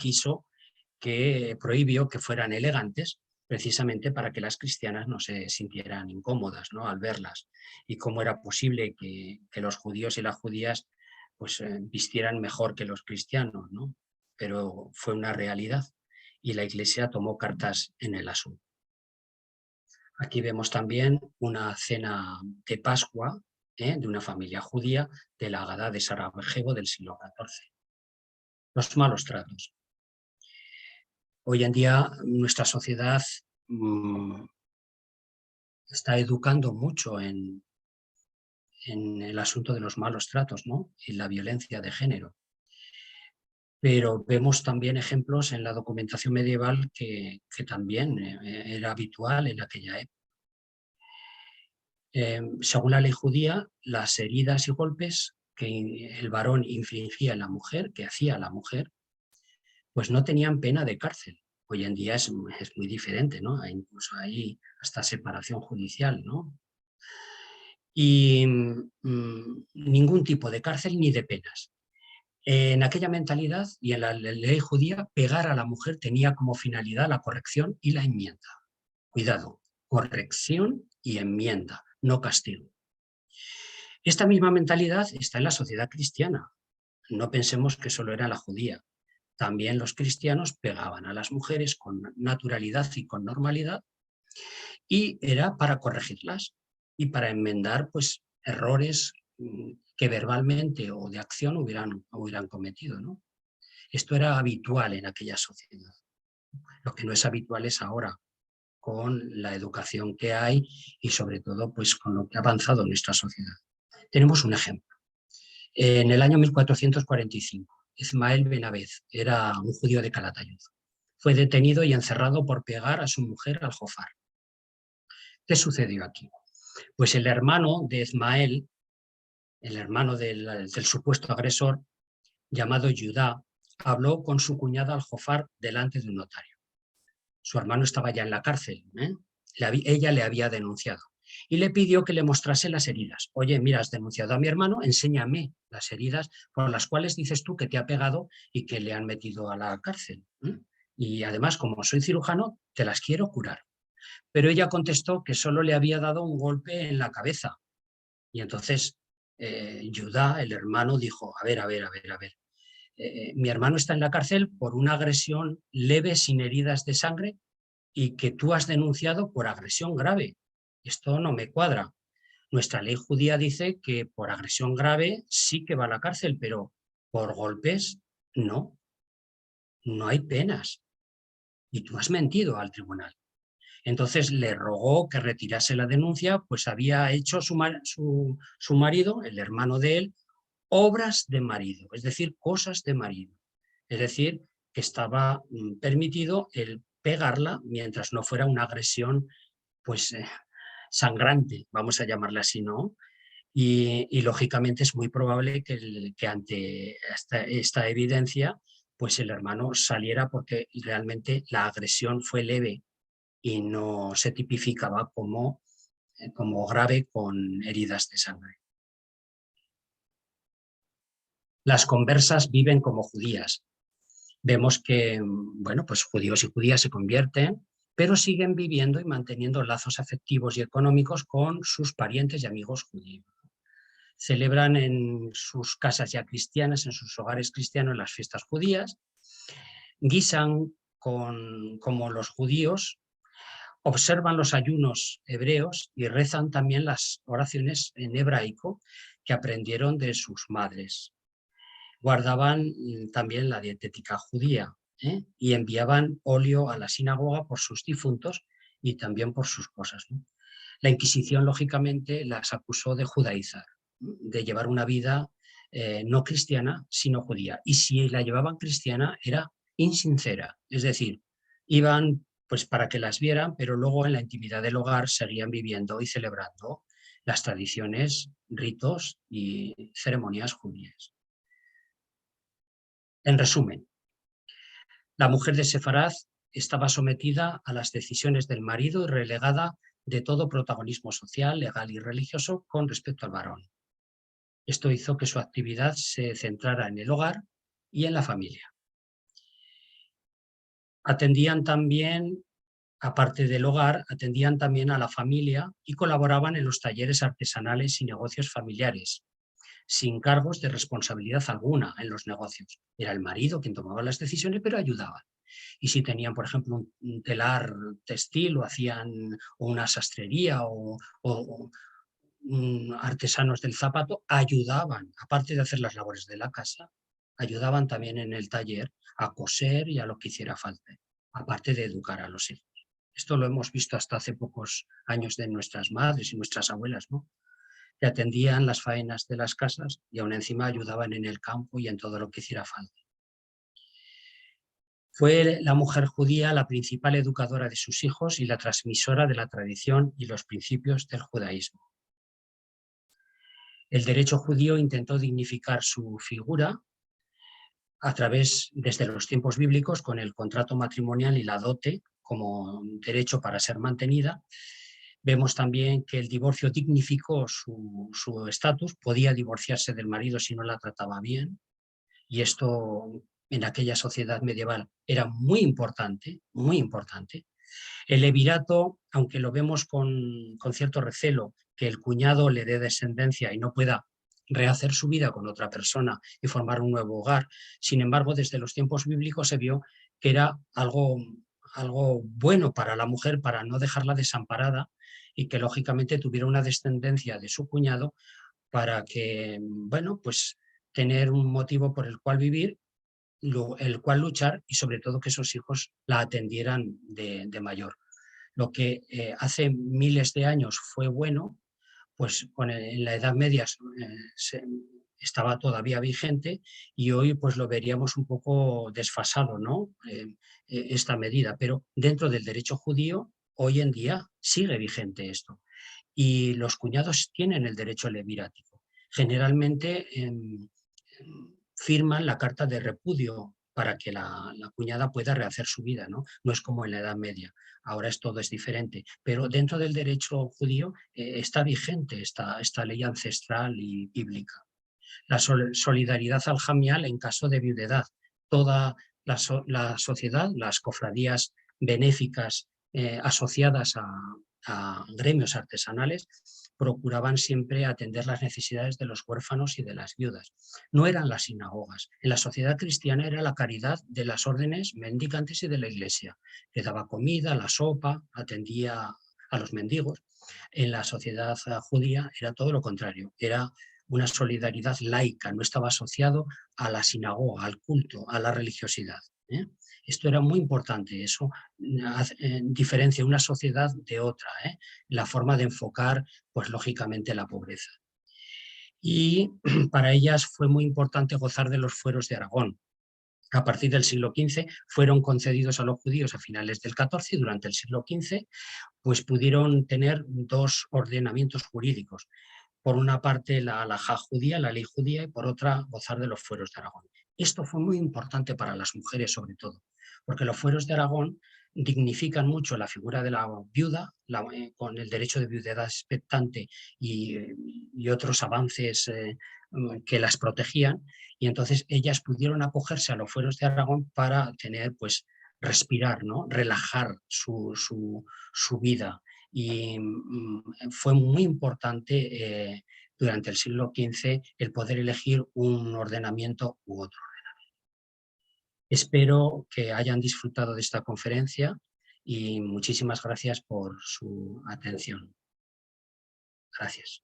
prohibió que fueran elegantes, precisamente para que las cristianas no se sintieran incómodas, ¿no?, al verlas. Y cómo era posible que los judíos y las judías pues, vistieran mejor que los cristianos, ¿no? Pero fue una realidad y la Iglesia tomó cartas en el asunto. Aquí vemos también una cena de Pascua de una familia judía de la Agadá de Sarajevo del siglo XIV. Los malos tratos. Hoy en día nuestra sociedad está educando mucho en el asunto de los malos tratos, ¿no?, y la violencia de género. Pero vemos también ejemplos en la documentación medieval que también era habitual en aquella época. Según la ley judía, las heridas y golpes que el varón infligía a la mujer, que hacía a la mujer, pues no tenían pena de cárcel. Hoy en día es muy diferente, ¿no? Incluso hay hasta separación judicial, ¿no? Y ningún tipo de cárcel ni de penas. En aquella mentalidad y en la ley judía, pegar a la mujer tenía como finalidad la corrección y la enmienda. Cuidado, corrección y enmienda, no castigo. Esta misma mentalidad está en la sociedad cristiana. No pensemos que solo era la judía. También los cristianos pegaban a las mujeres con naturalidad y con normalidad, y era para corregirlas y para enmendar pues, errores que verbalmente o de acción hubieran cometido, ¿no? Esto era habitual en aquella sociedad. Lo que no es habitual es ahora, con la educación que hay y sobre todo pues, con lo que ha avanzado nuestra sociedad. Tenemos un ejemplo. En el año 1445, Ismael Ben Abed era un judío de Calatayud. Fue detenido y encerrado por pegar a su mujer al Jofar. ¿Qué sucedió aquí? Pues el hermano de Ismael, el hermano del supuesto agresor, llamado Judá, habló con su cuñada al Jofar delante de un notario. Su hermano estaba ya en la cárcel, ella le había denunciado y le pidió que le mostrase las heridas. Oye, mira, has denunciado a mi hermano, enséñame las heridas por las cuales dices tú que te ha pegado y que le han metido a la cárcel. y además, como soy cirujano, te las quiero curar. Pero ella contestó que solo le había dado un golpe en la cabeza. Y entonces Judá, el hermano, dijo, a ver, mi hermano está en la cárcel por una agresión leve sin heridas de sangre y que tú has denunciado por agresión grave. Esto no me cuadra. Nuestra ley judía dice que por agresión grave sí que va a la cárcel, pero por golpes no, no hay penas. Y tú has mentido al tribunal. Entonces le rogó que retirase la denuncia, pues había hecho su marido, el hermano de él, obras de marido, es decir, cosas de marido. Es decir, que estaba permitido el pegarla mientras no fuera una agresión pues sangrante, vamos a llamarla así, ¿no? Y lógicamente es muy probable que ante esta evidencia pues el hermano saliera porque realmente la agresión fue leve y no se tipificaba como grave con heridas de sangre. Las conversas viven como judías. Vemos que, bueno, pues judíos y judías se convierten, pero siguen viviendo y manteniendo lazos afectivos y económicos con sus parientes y amigos judíos. Celebran en sus casas ya cristianas, en sus hogares cristianos, las fiestas judías, guisan como los judíos, observan los ayunos hebreos y rezan también las oraciones en hebraico que aprendieron de sus madres. Guardaban también la dietética judía y enviaban óleo a la sinagoga por sus difuntos y también por sus cosas, ¿no? La Inquisición, lógicamente, las acusó de judaizar, de llevar una vida no cristiana, sino judía. Y si la llevaban cristiana, era insincera. Es decir, iban pues para que las vieran, pero luego en la intimidad del hogar seguían viviendo y celebrando las tradiciones, ritos y ceremonias judías. En resumen, la mujer de Sefaraz estaba sometida a las decisiones del marido y relegada de todo protagonismo social, legal y religioso con respecto al varón. Esto hizo que su actividad se centrara en el hogar y en la familia. Atendían también, aparte del hogar, atendían también a la familia y colaboraban en los talleres artesanales y negocios familiares, sin cargos de responsabilidad alguna en los negocios. Era el marido quien tomaba las decisiones, pero ayudaba. Y si tenían, por ejemplo, un telar textil o hacían una sastrería o artesanos del zapato, ayudaban, aparte de hacer las labores de la casa, ayudaban también en el taller a coser y a lo que hiciera falta, aparte de educar a los hijos. Esto lo hemos visto hasta hace pocos años de nuestras madres y nuestras abuelas, ¿no? Que atendían las faenas de las casas y aún encima ayudaban en el campo y en todo lo que hiciera falta. Fue la mujer judía la principal educadora de sus hijos y la transmisora de la tradición y los principios del judaísmo. El derecho judío intentó dignificar su figura a través, desde los tiempos bíblicos, con el contrato matrimonial y la dote como derecho para ser mantenida. Vemos también que el divorcio dignificó su estatus, podía divorciarse del marido si no la trataba bien, y esto en aquella sociedad medieval era muy importante, muy importante. El levirato, aunque lo vemos con cierto recelo, que el cuñado le dé descendencia y no pueda rehacer su vida con otra persona y formar un nuevo hogar. Sin embargo, desde los tiempos bíblicos se vio que era algo bueno para la mujer, para no dejarla desamparada y que lógicamente tuviera una descendencia de su cuñado para que, bueno, pues tener un motivo por el cual vivir, el cual luchar y sobre todo que esos hijos la atendieran de mayor. Lo que hace miles de años fue bueno, pues en la Edad Media estaba todavía vigente y hoy pues lo veríamos un poco desfasado, ¿no? Esta medida, pero dentro del derecho judío hoy en día sigue vigente esto. Y los cuñados tienen el derecho levirático. Generalmente firman la carta de repudio para que la cuñada pueda rehacer su vida, ¿no? No es como en la Edad Media, ahora todo es diferente, pero dentro del derecho judío está vigente esta ley ancestral y bíblica. La solidaridad aljamial en caso de viudedad. Toda la sociedad, las cofradías benéficas asociadas a gremios artesanales, procuraban siempre atender las necesidades de los huérfanos y de las viudas. No eran las sinagogas. En la sociedad cristiana era la caridad de las órdenes mendicantes y de la iglesia, que daba comida, la sopa, atendía a los mendigos. En la sociedad judía era todo lo contrario, era una solidaridad laica, no estaba asociado a la sinagoga, al culto, a la religiosidad. Esto era muy importante, eso diferencia una sociedad de otra, la forma de enfocar, pues lógicamente, la pobreza. Y para ellas fue muy importante gozar de los fueros de Aragón. A partir del siglo XV fueron concedidos a los judíos a finales del XIV y durante el siglo XV pues pudieron tener dos ordenamientos jurídicos. Por una parte la halajá judía, la ley judía, y por otra gozar de los fueros de Aragón. Esto fue muy importante para las mujeres sobre todo, porque los fueros de Aragón dignifican mucho la figura de la viuda, con el derecho de viudedad expectante y otros avances que las protegían, y entonces ellas pudieron acogerse a los fueros de Aragón para tener, pues, respirar, ¿no? Relajar su vida. Y fue muy importante durante el siglo XV el poder elegir un ordenamiento u otro. Espero que hayan disfrutado de esta conferencia y muchísimas gracias por su atención. Gracias.